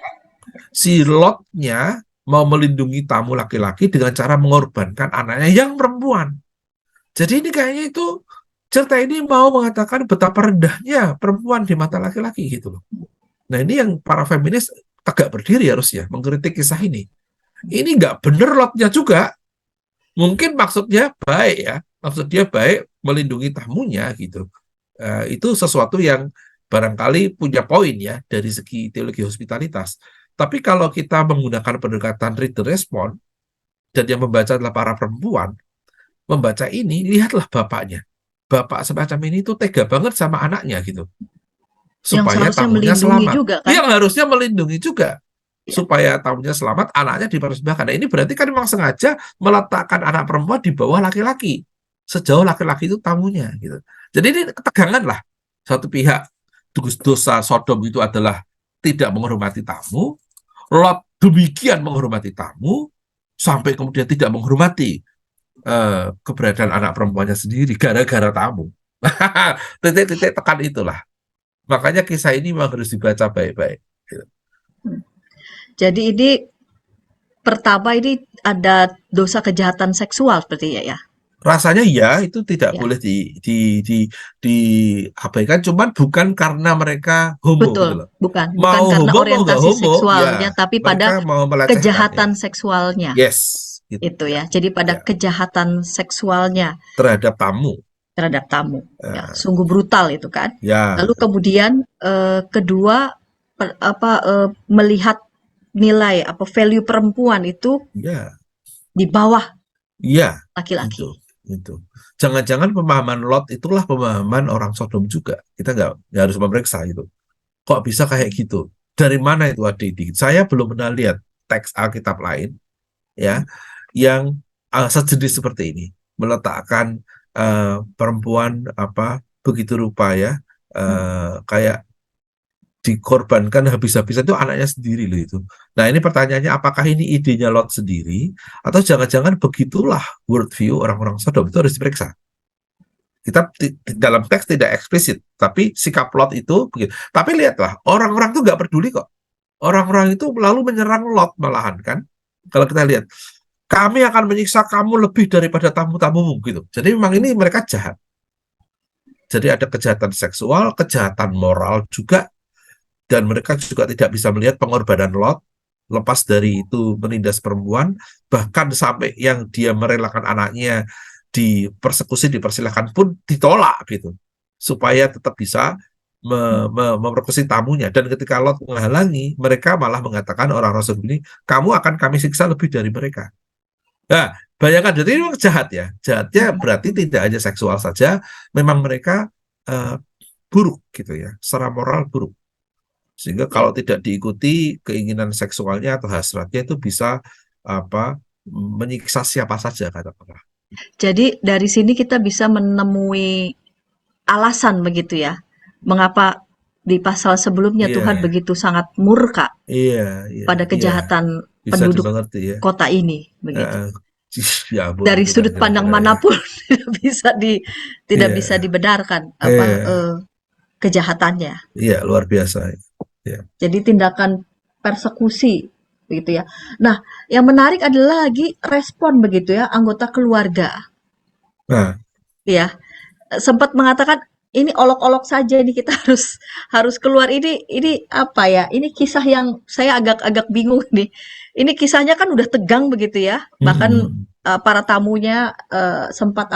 Si Lotnya mau melindungi tamu laki-laki dengan cara mengorbankan anaknya yang perempuan. Jadi ini kayaknya itu cerita ini mau mengatakan betapa rendahnya perempuan di mata laki-laki gitu loh. Nah ini yang para feminis tegak berdiri harusnya mengkritik kisah ini. Ini nggak bener Lotnya juga. Mungkin maksudnya baik ya, maksud dia baik melindungi tamunya gitu. Itu sesuatu yang barangkali punya poin ya dari segi teologi hospitalitas. Tapi kalau kita menggunakan pendekatan read the response dan yang membaca adalah para perempuan, membaca ini lihatlah bapaknya. Bapak semacam ini tuh tega banget sama anaknya gitu. Supaya Yang seharusnya tamunya melindungi selamat. juga kan? Yang harusnya melindungi juga. Ya. Supaya tamunya selamat, anaknya dipersembahkan. Nah ini berarti kan memang sengaja meletakkan anak perempuan di bawah laki-laki. Sejauh laki-laki itu tamunya gitu. Jadi ini ketegangan lah. Satu pihak dosa Sodom itu adalah tidak menghormati tamu. Lot demikian menghormati tamu. Sampai kemudian tidak menghormati keberadaan anak perempuannya sendiri gara-gara tamu. Titik-titik tekan itulah. Makanya kisah ini memang harus dibaca baik-baik. Jadi ini pertama ini ada dosa kejahatan seksual sepertinya ya. Rasanya ya itu tidak Ya. boleh diabaikan, cuman bukan karena mereka homo gitu Betul, loh. bukan Mau karena homo mau nggak orientasi homo, seksualnya, ya tapi pada mereka mau melecehkan kejahatan ya. seksualnya Yes, gitu itu ya. Jadi pada ya. kejahatan seksualnya Terhadap tamu. terhadap tamu, ya, Ya, sungguh brutal itu kan. ya, Lalu kemudian kedua melihat nilai value perempuan itu ya, di bawah ya, laki-laki. itu. Jangan-jangan pemahaman Lot itulah pemahaman orang Sodom juga. Kita nggak harus memeriksa itu. Kok bisa kayak gitu? Dari mana itu ada ide? Saya belum pernah lihat teks Alkitab lain ya yang sejenis seperti ini, meletakkan perempuan begitu rupa ya, kayak dikorbankan habis-habisan itu anaknya sendiri loh itu. Nah ini pertanyaannya, apakah ini idenya Lot sendiri atau jangan-jangan begitulah worldview orang-orang Sodom? Itu harus diperiksa Kita dalam teks tidak eksplisit, tapi sikap Lot itu begitu. Tapi lihatlah, orang-orang itu nggak peduli kok. Orang-orang itu lalu menyerang Lot malahan kan. Kalau kita lihat, kami akan menyiksa kamu lebih daripada tamu-tamumu gitu. Jadi memang ini mereka jahat. Jadi ada kejahatan seksual, kejahatan moral juga, dan mereka juga tidak bisa melihat pengorbanan Lot, lepas dari itu menindas perempuan, bahkan sampai yang dia merelakan anaknya dipersekusi, dipersilahkan pun ditolak gitu, supaya tetap bisa memperkusi tamunya. Dan ketika Lot menghalangi, mereka malah mengatakan orang Rasul ini, kamu akan kami siksa lebih dari mereka. Nah, bayangkan, jadi ini jahat ya. Jahatnya berarti tidak hanya seksual saja, memang mereka buruk gitu ya, secara moral buruk. Sehingga kalau tidak diikuti keinginan seksualnya atau hasratnya itu bisa menyiksa siapa saja katakanlah. Jadi dari sini kita bisa menemui alasan begitu ya, mengapa di pasal sebelumnya Tuhan begitu sangat murka pada kejahatan penduduk kota ini begitu. Ya, dari sudut pandang manapun tidak bisa dibenarkan kejahatannya. Iya, luar biasa. Ya. Jadi tindakan persekusi begitu ya. Nah, yang menarik adalah lagi respon begitu ya anggota keluarga. Nah, ya sempat mengatakan ini olok-olok saja, ini kita harus keluar. Ini apa ya? Ini kisah yang saya agak bingung nih. Ini kisahnya kan udah tegang begitu ya. Bahkan para tamunya sempat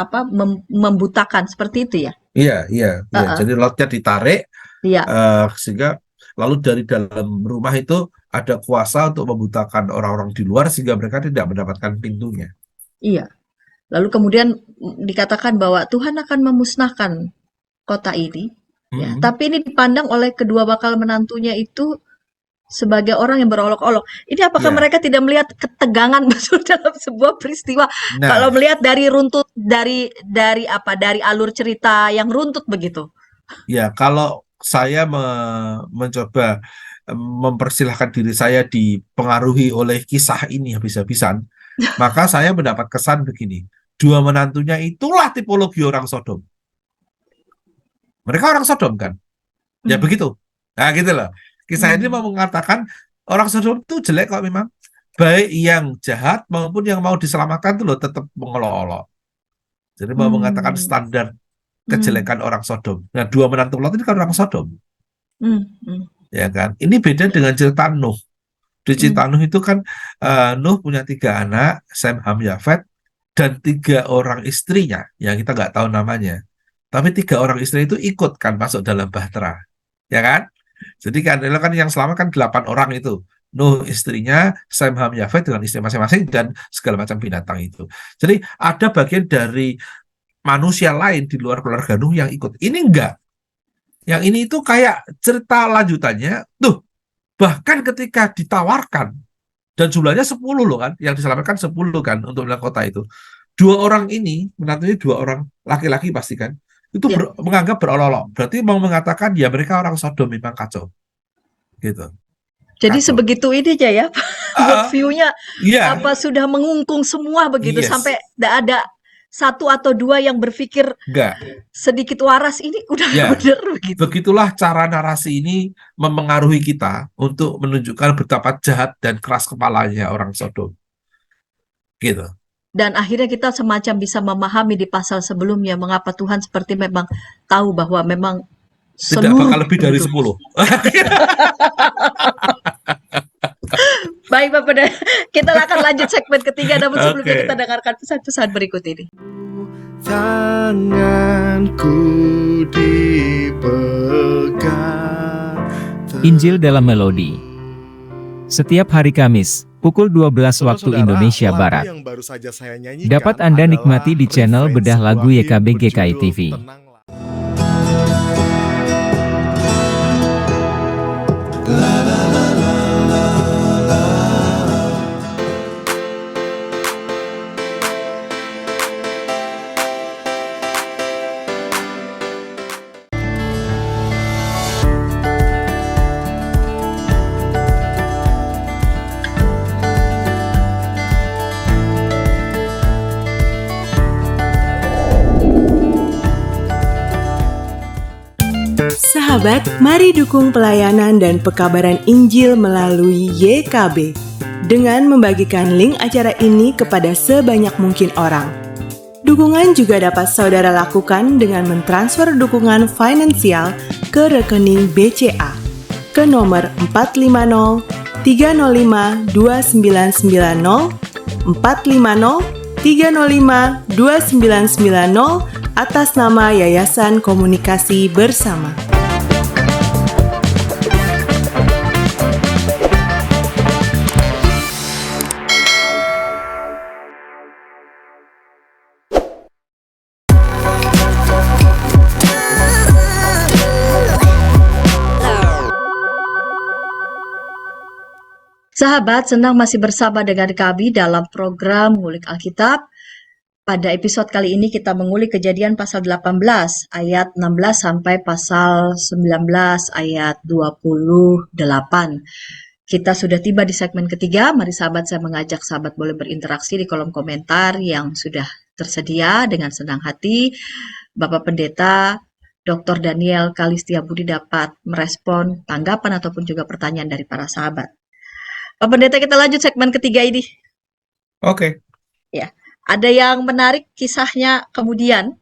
membutakan seperti itu ya. Iya. Jadi Lotnya ditarik, sehingga lalu dari dalam rumah itu ada kuasa untuk membutakan orang-orang di luar sehingga mereka tidak mendapatkan pintunya. Iya. Lalu kemudian dikatakan bahwa Tuhan akan memusnahkan kota ini. Ya. Tapi ini dipandang oleh kedua bakal menantunya itu sebagai orang yang berolok-olok. Ini apakah mereka tidak melihat ketegangan betul dalam sebuah peristiwa? Nah, kalau melihat dari runtut dari alur cerita yang runtut begitu. Ya, kalau saya mencoba mempersilahkan diri saya dipengaruhi oleh kisah ini habis-habisan, maka saya mendapat kesan begini. Dua menantunya itulah tipologi orang Sodom. Mereka orang Sodom kan? Ya begitu. Nah gitu loh. Kisah ini mau mengatakan orang Sodom itu jelek kok memang. Baik yang jahat maupun yang mau diselamatkan itu loh tetap mengolok-olok. Jadi mau mengatakan standar kejelekan orang Sodom. Nah, dua menantu Lot ini kan orang Sodom. Ya kan? Ini beda dengan cerita Nuh. Di cerita Nuh itu kan Nuh punya 3 anak, Sem, Ham, Yafet, dan 3 orang istrinya yang kita nggak tahu namanya. Tapi 3 orang istri itu ikut kan masuk dalam bahtera. Ya kan? Jadi kan yang selamat kan 8 orang itu. Nuh istrinya, Sem, Ham, Yafet dengan istri masing-masing dan segala macam binatang itu. Jadi ada bagian dari manusia lain di luar keluarga Nuh yang ikut. Ini enggak. Yang ini itu kayak cerita lanjutannya. Tuh, bahkan ketika ditawarkan, dan jumlahnya 10 loh kan, yang diselamatkan 10 kan untuk bilang kota itu. 2 orang ini, menantunya 2 orang laki-laki pasti kan, itu menganggap berolok-olok. Berarti mau mengatakan ya mereka orang Sodom memang kacau. Gitu. Jadi kacau. Sebegitu ini aja ya, view-nya sudah mengungkung semua begitu sampai tidak ada 1 atau 2 yang berpikir sedikit waras, ini udah benar begitu. Begitulah cara narasi ini memengaruhi kita untuk menunjukkan betapa jahat dan keras kepalanya orang Sodom. Gitu. Dan akhirnya kita semacam bisa memahami di pasal sebelumnya mengapa Tuhan seperti memang tahu bahwa memang tidak bakal lebih dari 10. Baik Bapak, kita akan lanjut segmen ketiga, namun sebelumnya kita dengarkan pesan-pesan berikut ini. Tanganku dipegang. Injil dalam Melodi. Setiap hari Kamis, pukul 12 waktu Indonesia Barat. Dapat Anda nikmati di channel Bedah Lagu YKB GKI TV. Sahabat, mari dukung pelayanan dan pekabaran Injil melalui YKB dengan membagikan link acara ini kepada sebanyak mungkin orang. Dukungan juga dapat saudara lakukan dengan mentransfer dukungan finansial ke rekening BCA ke nomor 450 305 2990 450 305 2990 atas nama Yayasan Komunikasi Bersama. Sahabat, senang masih bersama dengan kami dalam program Ngulik Alkitab. Pada episode kali ini kita mengulik Kejadian pasal 18 ayat 16 sampai pasal 19 ayat 28. Kita sudah tiba di segmen ketiga. Mari sahabat, saya mengajak sahabat boleh berinteraksi di kolom komentar yang sudah tersedia. Dengan senang hati Bapak Pendeta Dr. Daniel Kalistia Budi dapat merespon tanggapan ataupun juga pertanyaan dari para sahabat. Pak Pendeta, kita lanjut segmen ketiga ini. Oke. Ya, ada yang menarik kisahnya kemudian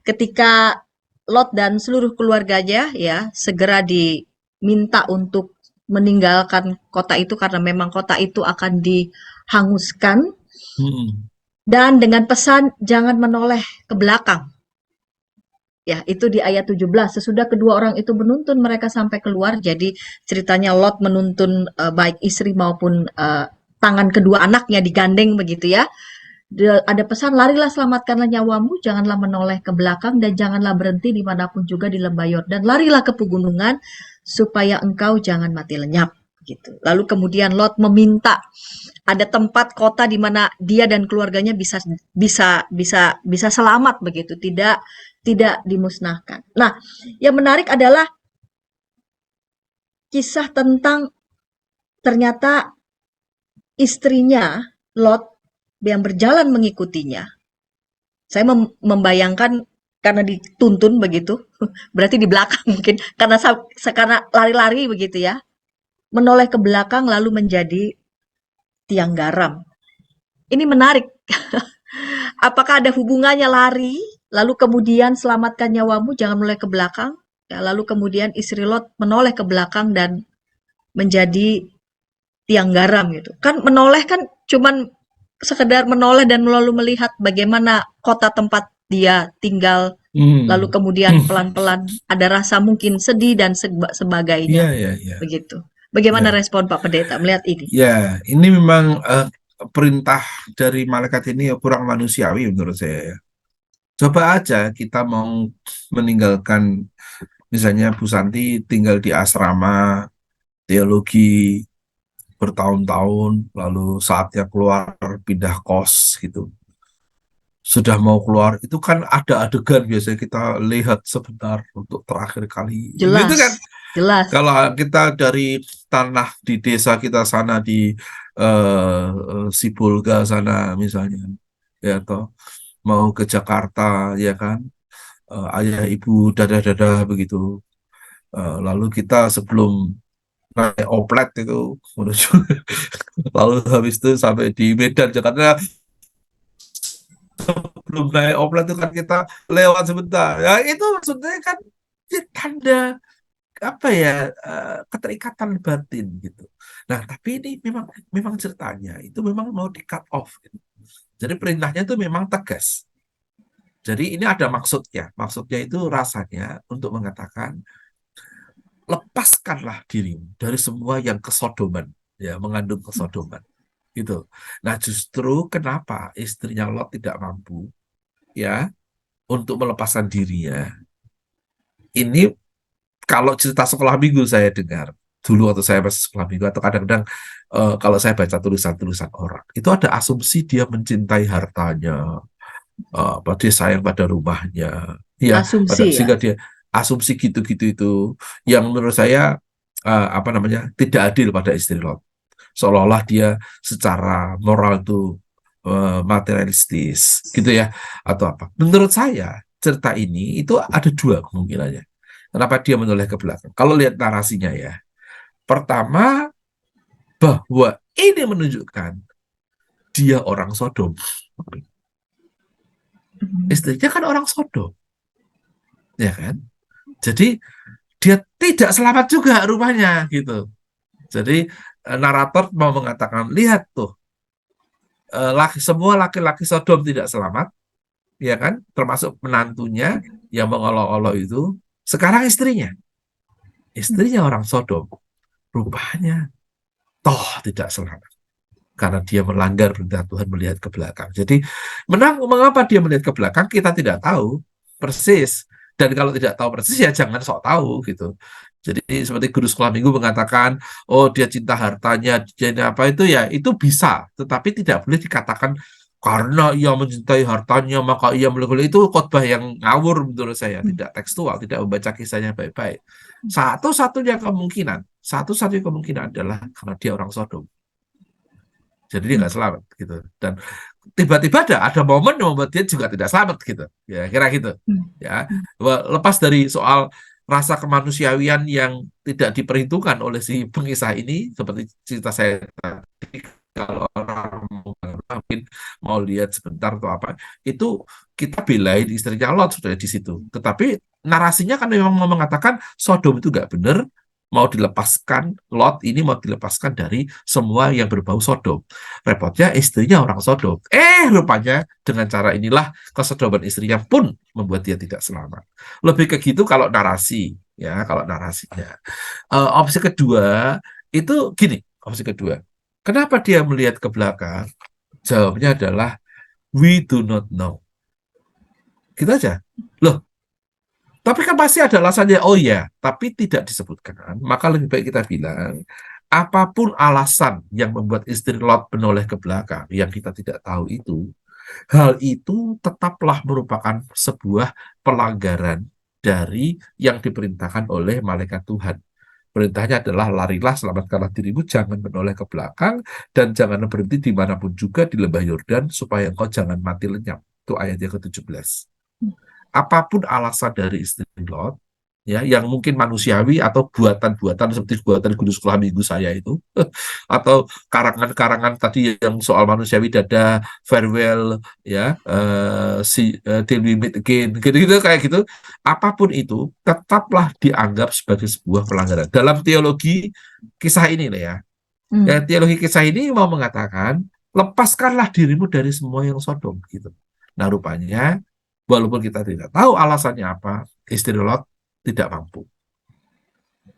ketika Lot dan seluruh keluarganya ya segera diminta untuk meninggalkan kota itu karena memang kota itu akan dihanguskan dan dengan pesan jangan menoleh ke belakang. Ya, itu di ayat 17. Sesudah kedua orang itu menuntun mereka sampai keluar. Jadi ceritanya Lot menuntun baik istri maupun tangan kedua anaknya digandeng begitu ya. Ada pesan, larilah selamatkanlah nyawamu, janganlah menoleh ke belakang dan janganlah berhenti dimanapun juga di lembah Yordan. Larilah ke pegunungan supaya engkau jangan mati lenyap. Gitu. Lalu kemudian Lot meminta ada tempat kota di mana dia dan keluarganya bisa selamat begitu, tidak dimusnahkan. Nah, yang menarik adalah kisah tentang ternyata istrinya Lot yang berjalan mengikutinya. Saya membayangkan karena dituntun begitu, berarti di belakang mungkin karena lari-lari begitu ya. Menoleh ke belakang lalu menjadi tiang garam. Ini menarik. Apakah ada hubungannya lari, lalu kemudian selamatkan nyawamu, jangan menoleh ke belakang. Ya, lalu kemudian istri Lot menoleh ke belakang dan menjadi tiang garam gitu. Kan menoleh kan cuman sekedar menoleh dan lalu melihat bagaimana kota tempat dia tinggal. Lalu kemudian pelan-pelan ada rasa mungkin sedih dan sebagainya. Iya. Begitu. Bagaimana Ya. respon Pak Pendeta melihat ini? Ya, ini memang perintah dari malaikat ini kurang manusiawi menurut saya ya. Coba aja kita mau meninggalkan, misalnya Bu Santi tinggal di asrama teologi bertahun-tahun, lalu saatnya keluar pindah kos gitu. Sudah mau keluar, itu kan ada adegan biasanya kita lihat sebentar untuk terakhir kali. Jelas, Itu kan jelas. kalau kita dari tanah di desa kita sana di Sibolga sana misalnya, ya toh mau ke Jakarta ya kan, ayah ibu dadah-dadah begitu. Lalu kita sebelum naik oplet itu menuju, lalu habis itu sampai di Medan Jakarta, sebelum naik oplet itu kan kita lewat sebentar. Ya itu maksudnya kan ya, tanda apa ya, keterikatan batin gitu. Nah tapi ini memang ceritanya itu memang mau di cut off gitu. Jadi perintahnya itu memang tegas. Jadi ini ada maksudnya. Maksudnya itu rasanya untuk mengatakan lepaskanlah dirimu dari semua yang kesodoman, ya mengandung kesodoman gitu. Nah justru kenapa istrinya Lot tidak mampu ya untuk melepaskan dirinya. Ini kalau cerita sekolah minggu saya dengar dulu waktu saya masih sekolah minggu, atau kadang-kadang kalau saya baca tulisan-tulisan orang, itu ada asumsi dia mencintai hartanya, dia sayang pada rumahnya, ya, Asumsi ya. sehingga dia asumsi gitu-gitu itu yang menurut saya tidak adil pada istri Lot. Seolah-olah dia secara moral itu materialistis gitu ya, atau apa. Menurut saya cerita ini itu ada dua kemungkinannya. Kenapa dia menoleh ke belakang? Kalau lihat narasinya ya, pertama bahwa ini menunjukkan dia orang Sodom. Istrinya kan orang Sodom, ya kan? Jadi dia tidak selamat juga rupanya gitu. Jadi narator mau mengatakan, lihat tuh, semua laki-laki Sodom tidak selamat, ya kan? Termasuk menantunya yang mengolok-olok itu. Sekarang istrinya orang Sodom, rupanya toh tidak selamat karena dia melanggar perintah Tuhan melihat ke belakang. Jadi mengapa dia melihat ke belakang kita tidak tahu persis. Dan kalau tidak tahu persis ya jangan sok tahu gitu. Jadi seperti guru sekolah minggu mengatakan, oh dia cinta hartanya, jadi apa itu ya, itu bisa, tetapi tidak boleh dikatakan karena ia mencintai hartanya maka ia melakukan itu. Khotbah yang ngawur menurut saya, tidak tekstual, tidak membaca kisahnya baik-baik. Satu-satunya kemungkinan adalah karena dia orang Sodom. Jadi dia nggak selamat gitu. Dan tiba-tiba ada momen yang membuat dia juga tidak selamat gitu. Ya kira gitu. Ya, lepas dari soal rasa kemanusiaan yang tidak diperhitungkan oleh si pengisah ini, seperti cerita saya tadi, kalau orang mungkin mau lihat sebentar atau apa, itu kita belain istrinya Lot sudah di situ. Tetapi narasinya kan memang mau mengatakan Sodom itu nggak benar, mau dilepaskan, Lot ini mau dilepaskan dari semua yang berbau Sodom. Repotnya istrinya orang Sodom. Rupanya dengan cara inilah kesodoman istrinya pun membuat dia tidak selamat. Lebih ke gitu kalau narasi, ya kalau narasinya. Opsi kedua itu gini, opsi kedua. Kenapa dia melihat ke belakang? Jawabnya adalah we do not know. Gitu aja. Loh, tapi kan pasti ada alasannya, oh ya, tapi tidak disebutkan. Maka lebih baik kita bilang, apapun alasan yang membuat istri Lot menoleh ke belakang, yang kita tidak tahu itu, hal itu tetaplah merupakan sebuah pelanggaran dari yang diperintahkan oleh malaikat Tuhan. Perintahnya adalah larilah, selamatkanlah dirimu, jangan menoleh ke belakang, dan jangan berhenti dimanapun juga di lembah Yordan, supaya engkau jangan mati lenyap. Itu ayat yang ke-17. Apapun alasan dari istri Lot, ya, yang mungkin manusiawi atau buatan-buatan seperti buatan guru sekolah minggu saya itu, atau karangan-karangan tadi yang soal manusiawi, dada, farewell, ya, till we meet again, gitu-gitu kayak gitu. Apapun itu tetaplah dianggap sebagai sebuah pelanggaran. Dalam teologi kisah ini ya, teologi kisah ini mau mengatakan lepaskanlah dirimu dari semua yang Sodom gitu. Nah rupanya walaupun kita tidak tahu alasannya apa, istri Lot tidak mampu.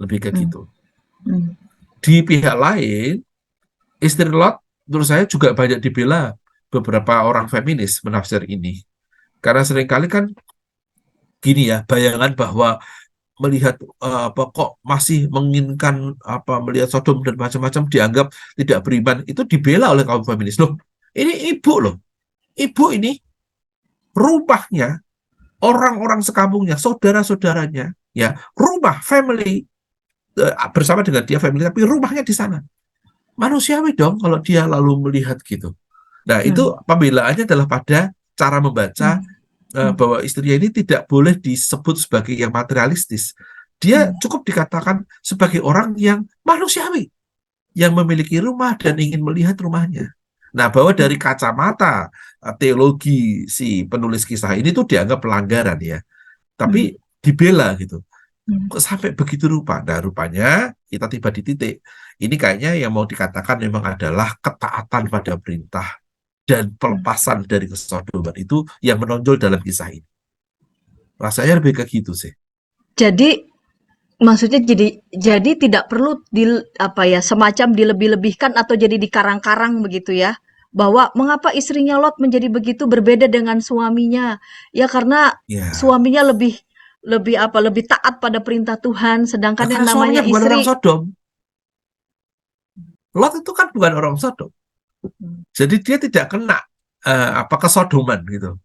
Lebih ke gitu. Di pihak lain, istri Lot menurut saya juga banyak dibela beberapa orang feminis menafsir ini. Karena seringkali kan gini ya, bayangan bahwa melihat kok masih menginginkan melihat Sodom dan macam-macam dianggap tidak beriman, itu dibela oleh kaum feminis. Loh, ini ibu ini rumahnya, orang-orang sekampungnya, saudara-saudaranya, ya, rumah, family, bersama dengan dia family, tapi rumahnya di sana. Manusiawi dong kalau dia lalu melihat gitu. Nah, itu pembelaannya adalah pada cara membaca bahwa istrinya ini tidak boleh disebut sebagai yang materialistis. Dia cukup dikatakan sebagai orang yang manusiawi, yang memiliki rumah dan ingin melihat rumahnya. Nah, bahwa dari kacamata teologi si penulis kisah ini tuh dianggap pelanggaran ya, tapi dibela gitu. Kok sampai begitu rupa? Nah, rupanya kita tiba di titik. Ini kayaknya yang mau dikatakan memang adalah ketaatan pada perintah dan pelepasan dari kesodoman itu yang menonjol dalam kisah ini. Rasanya lebih ke gitu sih. Jadi maksudnya jadi tidak perlu semacam dilebih-lebihkan atau jadi dikarang-karang begitu ya, bahwa mengapa istrinya Lot menjadi begitu berbeda dengan suaminya, ya karena suaminya lebih taat pada perintah Tuhan, sedangkan yang namanya bukan istri orang Sodom. Lot itu kan bukan orang Sodom, jadi dia tidak kena kesodoman gitu.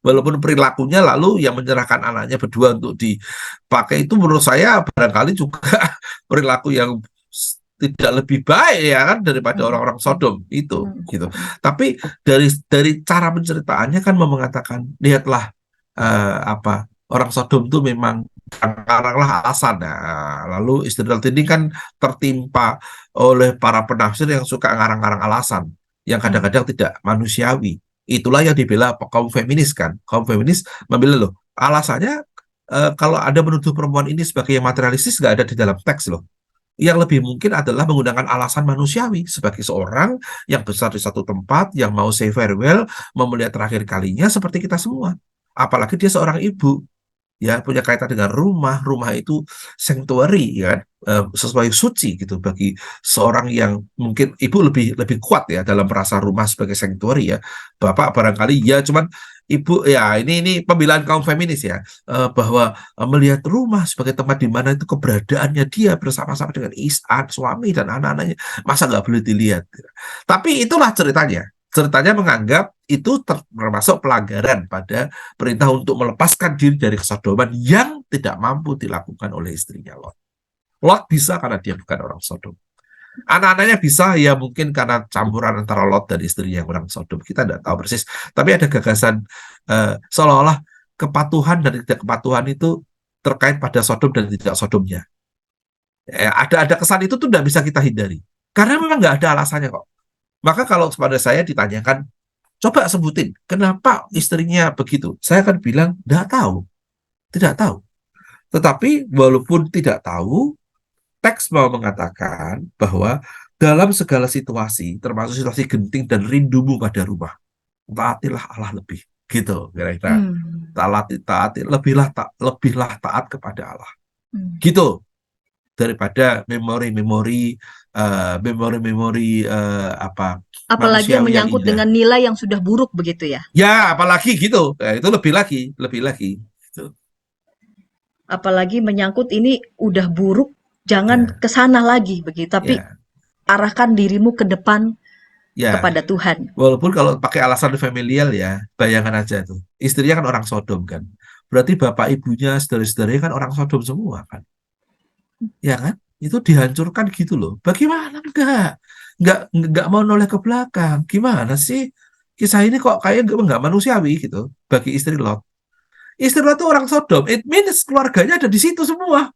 Walaupun perilakunya lalu yang menyerahkan anaknya berdua untuk dipakai itu menurut saya barangkali juga perilaku yang tidak lebih baik ya kan daripada orang-orang Sodom itu gitu. Tapi dari cara penceritaannya kan mengatakan lihatlah orang Sodom itu memang karanglah alasan. Nah, lalu istri Lot ini kan tertimpa oleh para penafsir yang suka ngarang-ngarang alasan yang kadang-kadang tidak manusiawi. Itulah yang dibela kaum feminis kan. Kaum feminis membela loh. Alasannya kalau ada menuduh perempuan ini sebagai yang materialistis nggak ada di dalam teks loh. Yang lebih mungkin adalah menggunakan alasan manusiawi sebagai seorang yang besar di satu tempat, yang mau say farewell, mau melihat terakhir kalinya seperti kita semua. Apalagi dia seorang ibu, ya punya kaitan dengan rumah itu sanctuary, ya kan? Sesuai suci gitu bagi seorang yang mungkin ibu lebih kuat ya dalam merasa rumah sebagai sanctuary ya. Bapak barangkali ya cuman ibu ya ini pembelaan kaum feminis ya, bahwa melihat rumah sebagai tempat di mana itu keberadaannya dia bersama-sama dengan suami dan anak-anaknya, masa nggak boleh dilihat. Tapi itulah ceritanya menganggap itu termasuk pelanggaran pada perintah untuk melepaskan diri dari kesodoman yang tidak mampu dilakukan oleh istrinya Lot. Lot bisa karena dia bukan orang Sodom. Anak-anaknya bisa ya mungkin karena campuran antara Lot dan istrinya yang orang Sodom. Kita tidak tahu persis. Tapi ada gagasan seolah-olah kepatuhan dan tidak kepatuhan itu terkait pada Sodom dan tidak Sodomnya. Ada kesan itu tuh tidak bisa kita hindari. Karena memang nggak ada alasannya kok. Maka kalau kepada saya ditanyakan, coba sebutin, kenapa istrinya begitu? Saya akan bilang, tidak tahu. Tetapi walaupun tidak tahu, teks mau mengatakan bahwa dalam segala situasi, termasuk situasi genting dan rindumu pada rumah, taatilah Allah lebih. Gitu, kira-kira. Taati, lebihlah taat kepada Allah. Gitu. Daripada memori-memori Apalagi yang manusiawi menyangkut indah. dengan nilai yang sudah buruk begitu ya. Ya, apalagi gitu. Itu lebih lagi. Gitu. Apalagi menyangkut ini udah buruk, jangan Ya. ke sana lagi begitu, tapi Ya. arahkan dirimu ke depan Ya. kepada Tuhan. Walaupun kalau pakai alasan familial ya, bayangan aja tuh. Istrinya kan orang Sodom kan. Berarti bapak ibunya, saudara-saudaranya kan orang Sodom semua kan. Ya kan? Itu dihancurkan gitu loh. Bagaimana nggak mau noleh ke belakang? Gimana sih? Kisah ini kok kayak nggak manusiawi gitu bagi istri Lot. Istri Lot itu orang Sodom. It means keluarganya ada di situ semua.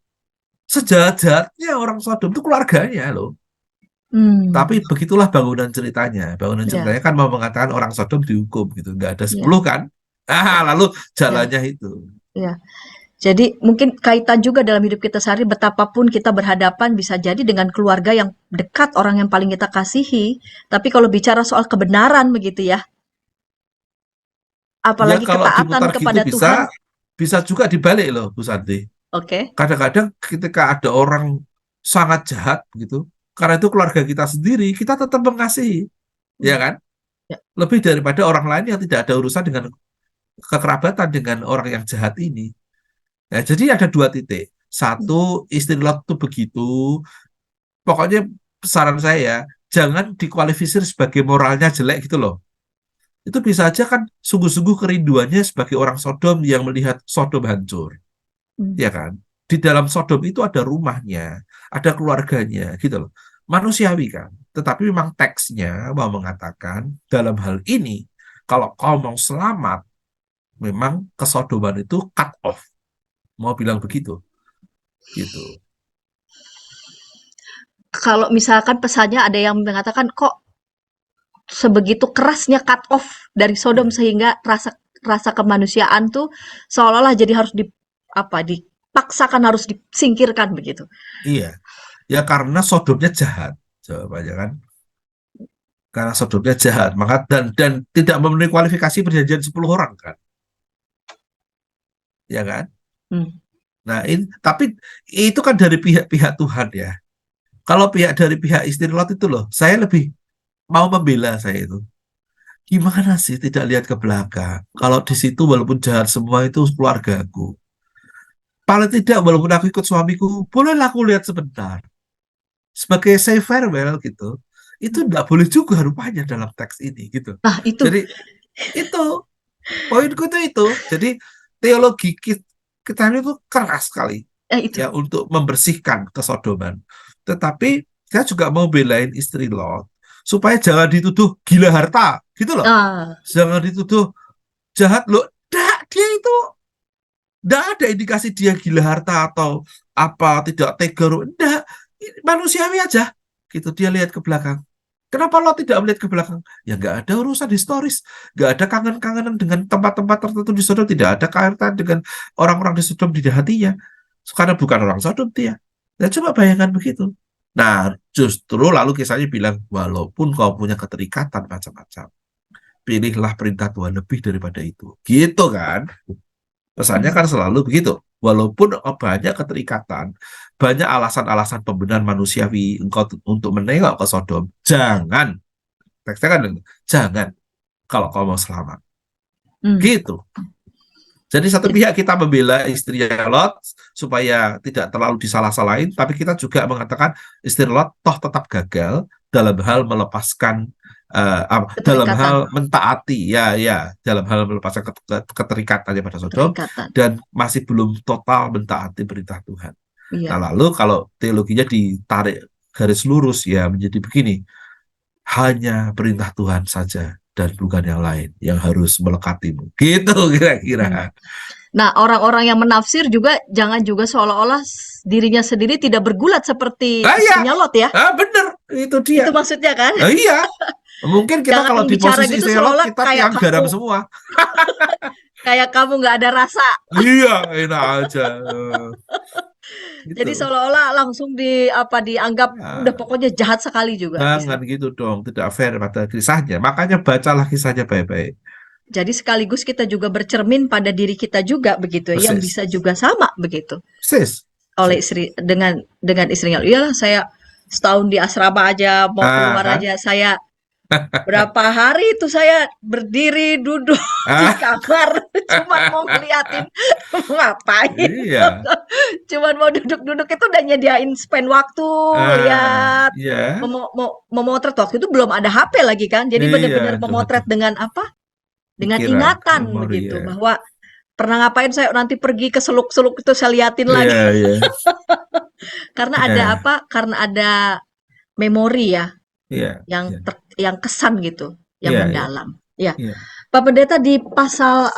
Sejahat-jahatnya orang Sodom itu keluarganya loh. Tapi begitulah bangunan ceritanya. Bangunan ceritanya kan mau mengatakan orang Sodom dihukum gitu. Nggak ada 10 kan? Lalu jalannya itu. Ya. Jadi mungkin kaitan juga dalam hidup kita sehari, betapapun kita berhadapan bisa jadi dengan keluarga yang dekat, orang yang paling kita kasihi. Tapi kalau bicara soal kebenaran begitu ya, apalagi Ya, kalau ketaatan diputar kepada gitu Tuhan. bisa juga dibalik loh, Bu Santi. Oke. Kadang-kadang ketika ada orang sangat jahat gitu, karena itu keluarga kita sendiri, kita tetap mengasihi, ya kan? Ya. Lebih daripada orang lain yang tidak ada urusan dengan kekerabatan dengan orang yang jahat ini. Ya, jadi ada 2 titik. Satu, istri Lot itu begitu. Pokoknya saran saya, jangan dikualifikasi sebagai moralnya jelek gitu loh. Itu bisa aja kan sungguh-sungguh kerinduannya sebagai orang Sodom yang melihat Sodom hancur. Ya kan? Di dalam Sodom itu ada rumahnya, ada keluarganya gitu loh. Manusiawi kan. Tetapi memang teksnya mau mengatakan dalam hal ini, kalau kau mau selamat, memang kesodoman itu cut off. Mau bilang begitu. Gitu. Kalau misalkan pesannya ada yang mengatakan kok sebegitu kerasnya cut off dari Sodom sehingga rasa kemanusiaan tuh seolah-olah jadi harus dipaksakan, harus disingkirkan begitu. Iya. Ya karena Sodomnya jahat. Jawabannya kan. Karena Sodomnya jahat, maka dan tidak memenuhi kualifikasi perjanjian 10 orang kan. Ya kan? Nah, tapi itu kan dari pihak Tuhan ya. Kalau dari pihak istri Lot itu loh, saya lebih mau membela saya itu. Gimana sih tidak lihat ke belakang? Kalau di situ walaupun jahat semua itu keluargaku. Paling tidak walaupun aku ikut suamiku, bolehlah aku lihat sebentar. Sebagai say farewell gitu. Itu tidak boleh juga rupanya dalam teks ini gitu. Nah, itu. Jadi itu poinku itu. Jadi teologi kita itu keras sekali ya untuk membersihkan kesodoman. Tetapi saya juga mau belain istri Lot supaya jangan dituduh gila harta gitu loh. Jangan dituduh jahat loh. Dia itu Nggak ada indikasi dia gila harta atau apa, tidak tega. Enggak, manusiawi aja. Gitu, dia lihat ke belakang. Kenapa Lot tidak melihat ke belakang? Ya nggak ada urusan historis. Nggak ada kangen-kangenan dengan tempat-tempat tertentu di Sodom. Tidak ada kaitan dengan orang-orang di Sodom di hatinya. Karena bukan orang Sodom dia. Ya coba bayangkan begitu. Nah, justru lalu kisahnya bilang, walaupun kau punya keterikatan macam-macam, pilihlah perintah Tuhan lebih daripada itu. Gitu kan? Pesannya kan selalu begitu. Walaupun banyak keterikatan, banyak alasan-alasan pembenaran manusiawi engkau untuk menengok ke Sodom, jangan. Teksnya kan, jangan kalau kau mau selamat. Hmm. Gitu. Jadi satu pihak kita membela istrinya Lot supaya tidak terlalu disalah-salahin, tapi kita juga mengatakan istri Lot toh tetap gagal dalam hal melepaskan dalam Keterikatan. hal mentaati dalam hal melepaskan keterikatannya pada Sodom Keterikatan. dan masih belum total mentaati perintah Tuhan. Iya. Nah, lalu kalau teologinya ditarik garis lurus ya menjadi begini, hanya perintah Tuhan saja dan bukan yang lain yang harus melekatimu. Gitu kira-kira. Nah, orang-orang yang menafsir juga jangan juga seolah-olah dirinya sendiri tidak bergulat seperti Ah, iya. istrinya Lot ya. Bener, itu dia. Itu maksudnya kan? Iya. Mungkin kita Jangan kalau di bicara posisi gitu istri Lot, seolah-olah kita kayak tiang garam kamu. semua. Kayak kamu nggak ada rasa. Iya, enak aja. Gitu. Jadi seolah-olah langsung dianggap Ya, udah pokoknya jahat sekali juga. jangan gitu dong, tidak fair pada kisahnya. Makanya bacalah kisahnya baik-baik. Jadi sekaligus kita juga bercermin pada diri kita juga begitu ya, yang Persis. bisa juga sama begitu Sis. oleh istri dengan istrinya. Iyalah, saya setahun di asrama aja mau keluar Kan? aja saya berapa hari itu saya berdiri duduk di kamar cuma mau ngeliatin ngapain. Iya. Cuman mau duduk-duduk itu udah nyediain spend waktu lihat Iya. memotret. Waktu itu belum ada HP lagi kan. Jadi Iya, benar-benar aduh, memotret aduh. dengan apa? Dengan Pikiran, ingatan memori, begitu ya. bahwa pernah ngapain saya nanti pergi ke seluk-seluk itu saya liatin lagi. Iya, iya. Karena ada Iya. apa? Karena ada memori ya Iya. yang Iya. yang kesan gitu, yang Iya, iya. mendalam. Ya. Iya. Pak Pendeta di pasal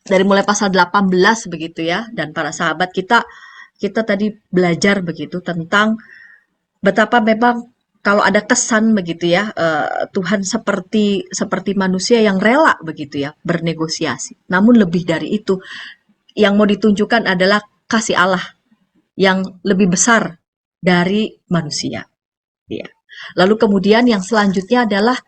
dari mulai pasal 18 begitu ya, dan para sahabat kita tadi belajar begitu tentang betapa memang kalau ada kesan begitu ya, Tuhan seperti manusia yang rela begitu ya bernegosiasi. Namun lebih dari itu, yang mau ditunjukkan adalah kasih Allah yang lebih besar dari manusia. Ya. Lalu kemudian yang selanjutnya adalah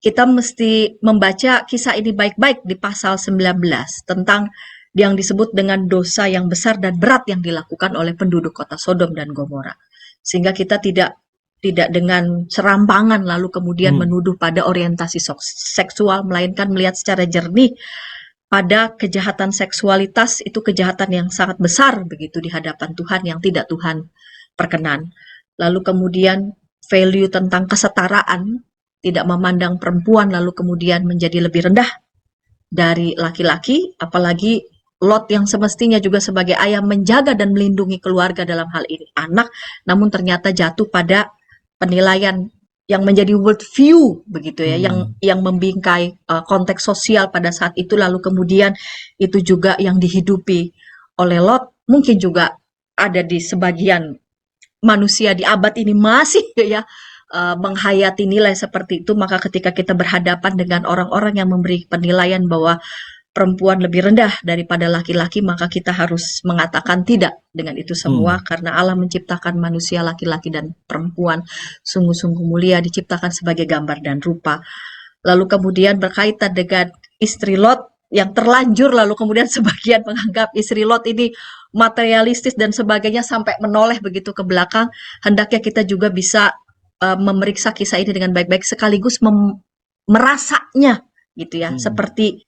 kita mesti membaca kisah ini baik-baik di pasal 19 tentang yang disebut dengan dosa yang besar dan berat yang dilakukan oleh penduduk kota Sodom dan Gomora. Sehingga kita tidak dengan serampangan lalu kemudian menuduh pada orientasi seksual, melainkan melihat secara jernih pada kejahatan seksualitas. Itu kejahatan yang sangat besar begitu di hadapan Tuhan yang tidak Tuhan perkenan. Lalu kemudian value tentang kesetaraan, tidak memandang perempuan lalu kemudian menjadi lebih rendah dari laki-laki, apalagi Lot yang semestinya juga sebagai ayah menjaga dan melindungi keluarga, dalam hal ini anak, namun ternyata jatuh pada penilaian yang menjadi world view begitu ya, yang membingkai konteks sosial pada saat itu. Lalu kemudian itu juga yang dihidupi oleh Lot, mungkin juga ada di sebagian manusia di abad ini masih ya menghayati nilai seperti itu. Maka ketika kita berhadapan dengan orang-orang yang memberi penilaian bahwa perempuan lebih rendah daripada laki-laki, maka kita harus mengatakan tidak dengan itu semua, karena Allah menciptakan manusia laki-laki dan perempuan sungguh-sungguh mulia, diciptakan sebagai gambar dan rupa. Lalu kemudian berkaitan dengan istri Lot yang terlanjur, lalu kemudian sebagian menganggap istri Lot ini materialistis dan sebagainya sampai menoleh begitu ke belakang. Hendaknya kita juga bisa memeriksa kisah ini dengan baik-baik sekaligus merasanya gitu ya, seperti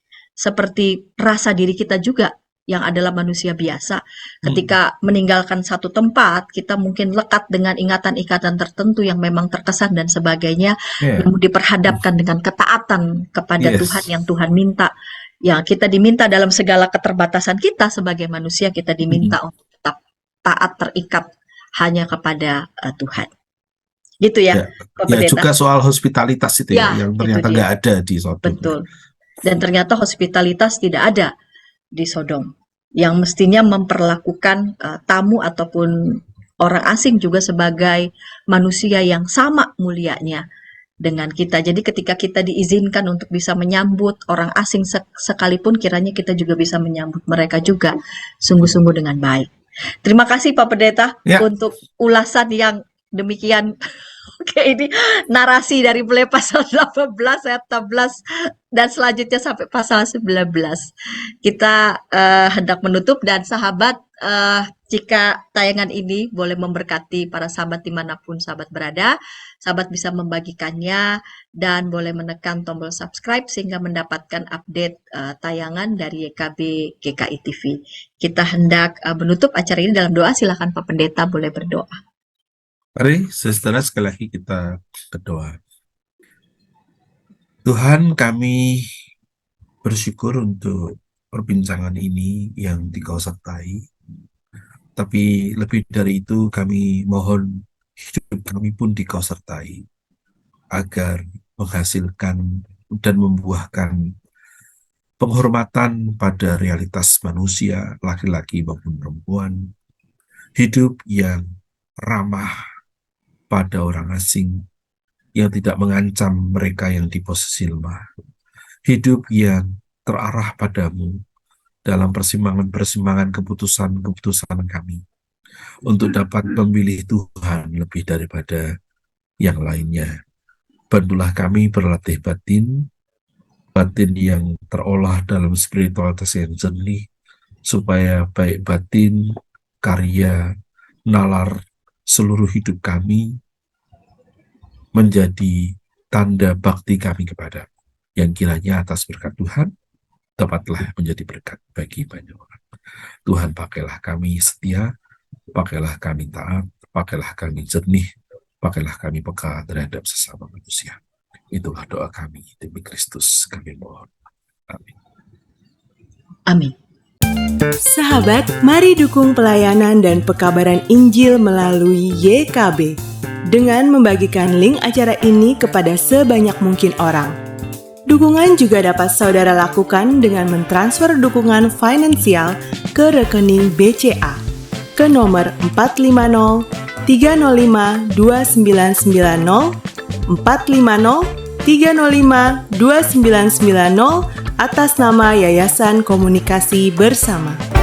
rasa diri kita juga yang adalah manusia biasa. Ketika meninggalkan satu tempat, kita mungkin lekat dengan ingatan-ingatan tertentu yang memang terkesan dan sebagainya, yang diperhadapkan dengan ketaatan kepada Tuhan yang Tuhan minta. Ya, kita diminta dalam segala keterbatasan kita sebagai manusia, kita diminta untuk tetap taat, terikat hanya kepada Tuhan. Gitu ya, Pak Ya, Pendeta. juga soal hospitalitas itu ya, yang ternyata itu dia. nggak ada di Sodom. Betul. Dan ternyata hospitalitas tidak ada di Sodom. yang mestinya memperlakukan tamu ataupun orang asing juga sebagai manusia yang sama mulianya dengan kita. Jadi ketika kita diizinkan untuk bisa menyambut orang asing sekalipun, kiranya kita juga bisa menyambut mereka juga sungguh-sungguh dengan baik. Terima kasih Pak Pendeta Ya. untuk ulasan yang demikian. Oke, ini narasi dari mulai pasal 18 ayat 16 dan selanjutnya sampai pasal 19. Kita hendak menutup, dan sahabat, jika tayangan ini boleh memberkati para sahabat dimanapun sahabat berada, sahabat bisa membagikannya dan boleh menekan tombol subscribe sehingga mendapatkan update tayangan dari YKB GKI TV. Kita hendak menutup acara ini dalam doa. Silakan Pak Pendeta boleh berdoa. Mari saudara sekali lagi kita berdoa. Tuhan, kami bersyukur untuk perbincangan ini yang Dikau sertai. Tapi lebih dari itu kami mohon hidup kami pun Dikau sertai, agar menghasilkan dan membuahkan penghormatan pada realitas manusia, laki-laki maupun perempuan, hidup yang ramah pada orang asing, yang tidak mengancam mereka yang di posisi lemah, hidup yang terarah padamu dalam persimpangan-persimpangan keputusan-keputusan kami, untuk dapat memilih Tuhan lebih daripada yang lainnya. Bantulah kami berlatih batin yang terolah dalam spiritualitas yang jernih, supaya baik batin, karya, nalar seluruh hidup kami menjadi tanda bakti kami kepada, yang kiranya atas berkat Tuhan dapatlah menjadi berkat bagi banyak orang. Tuhan, pakailah kami setia, pakailah kami taat, pakailah kami jernih, pakailah kami peka terhadap sesama manusia. Itulah doa kami demi Kristus kami mohon. Amin. Amin. Sahabat, mari dukung pelayanan dan pekabaran Injil melalui YKB dengan membagikan link acara ini kepada sebanyak mungkin orang. Dukungan juga dapat saudara lakukan dengan mentransfer dukungan finansial ke rekening BCA ke nomor 450 305 2990 450 305 2990 atas nama Yayasan Komunikasi Bersama.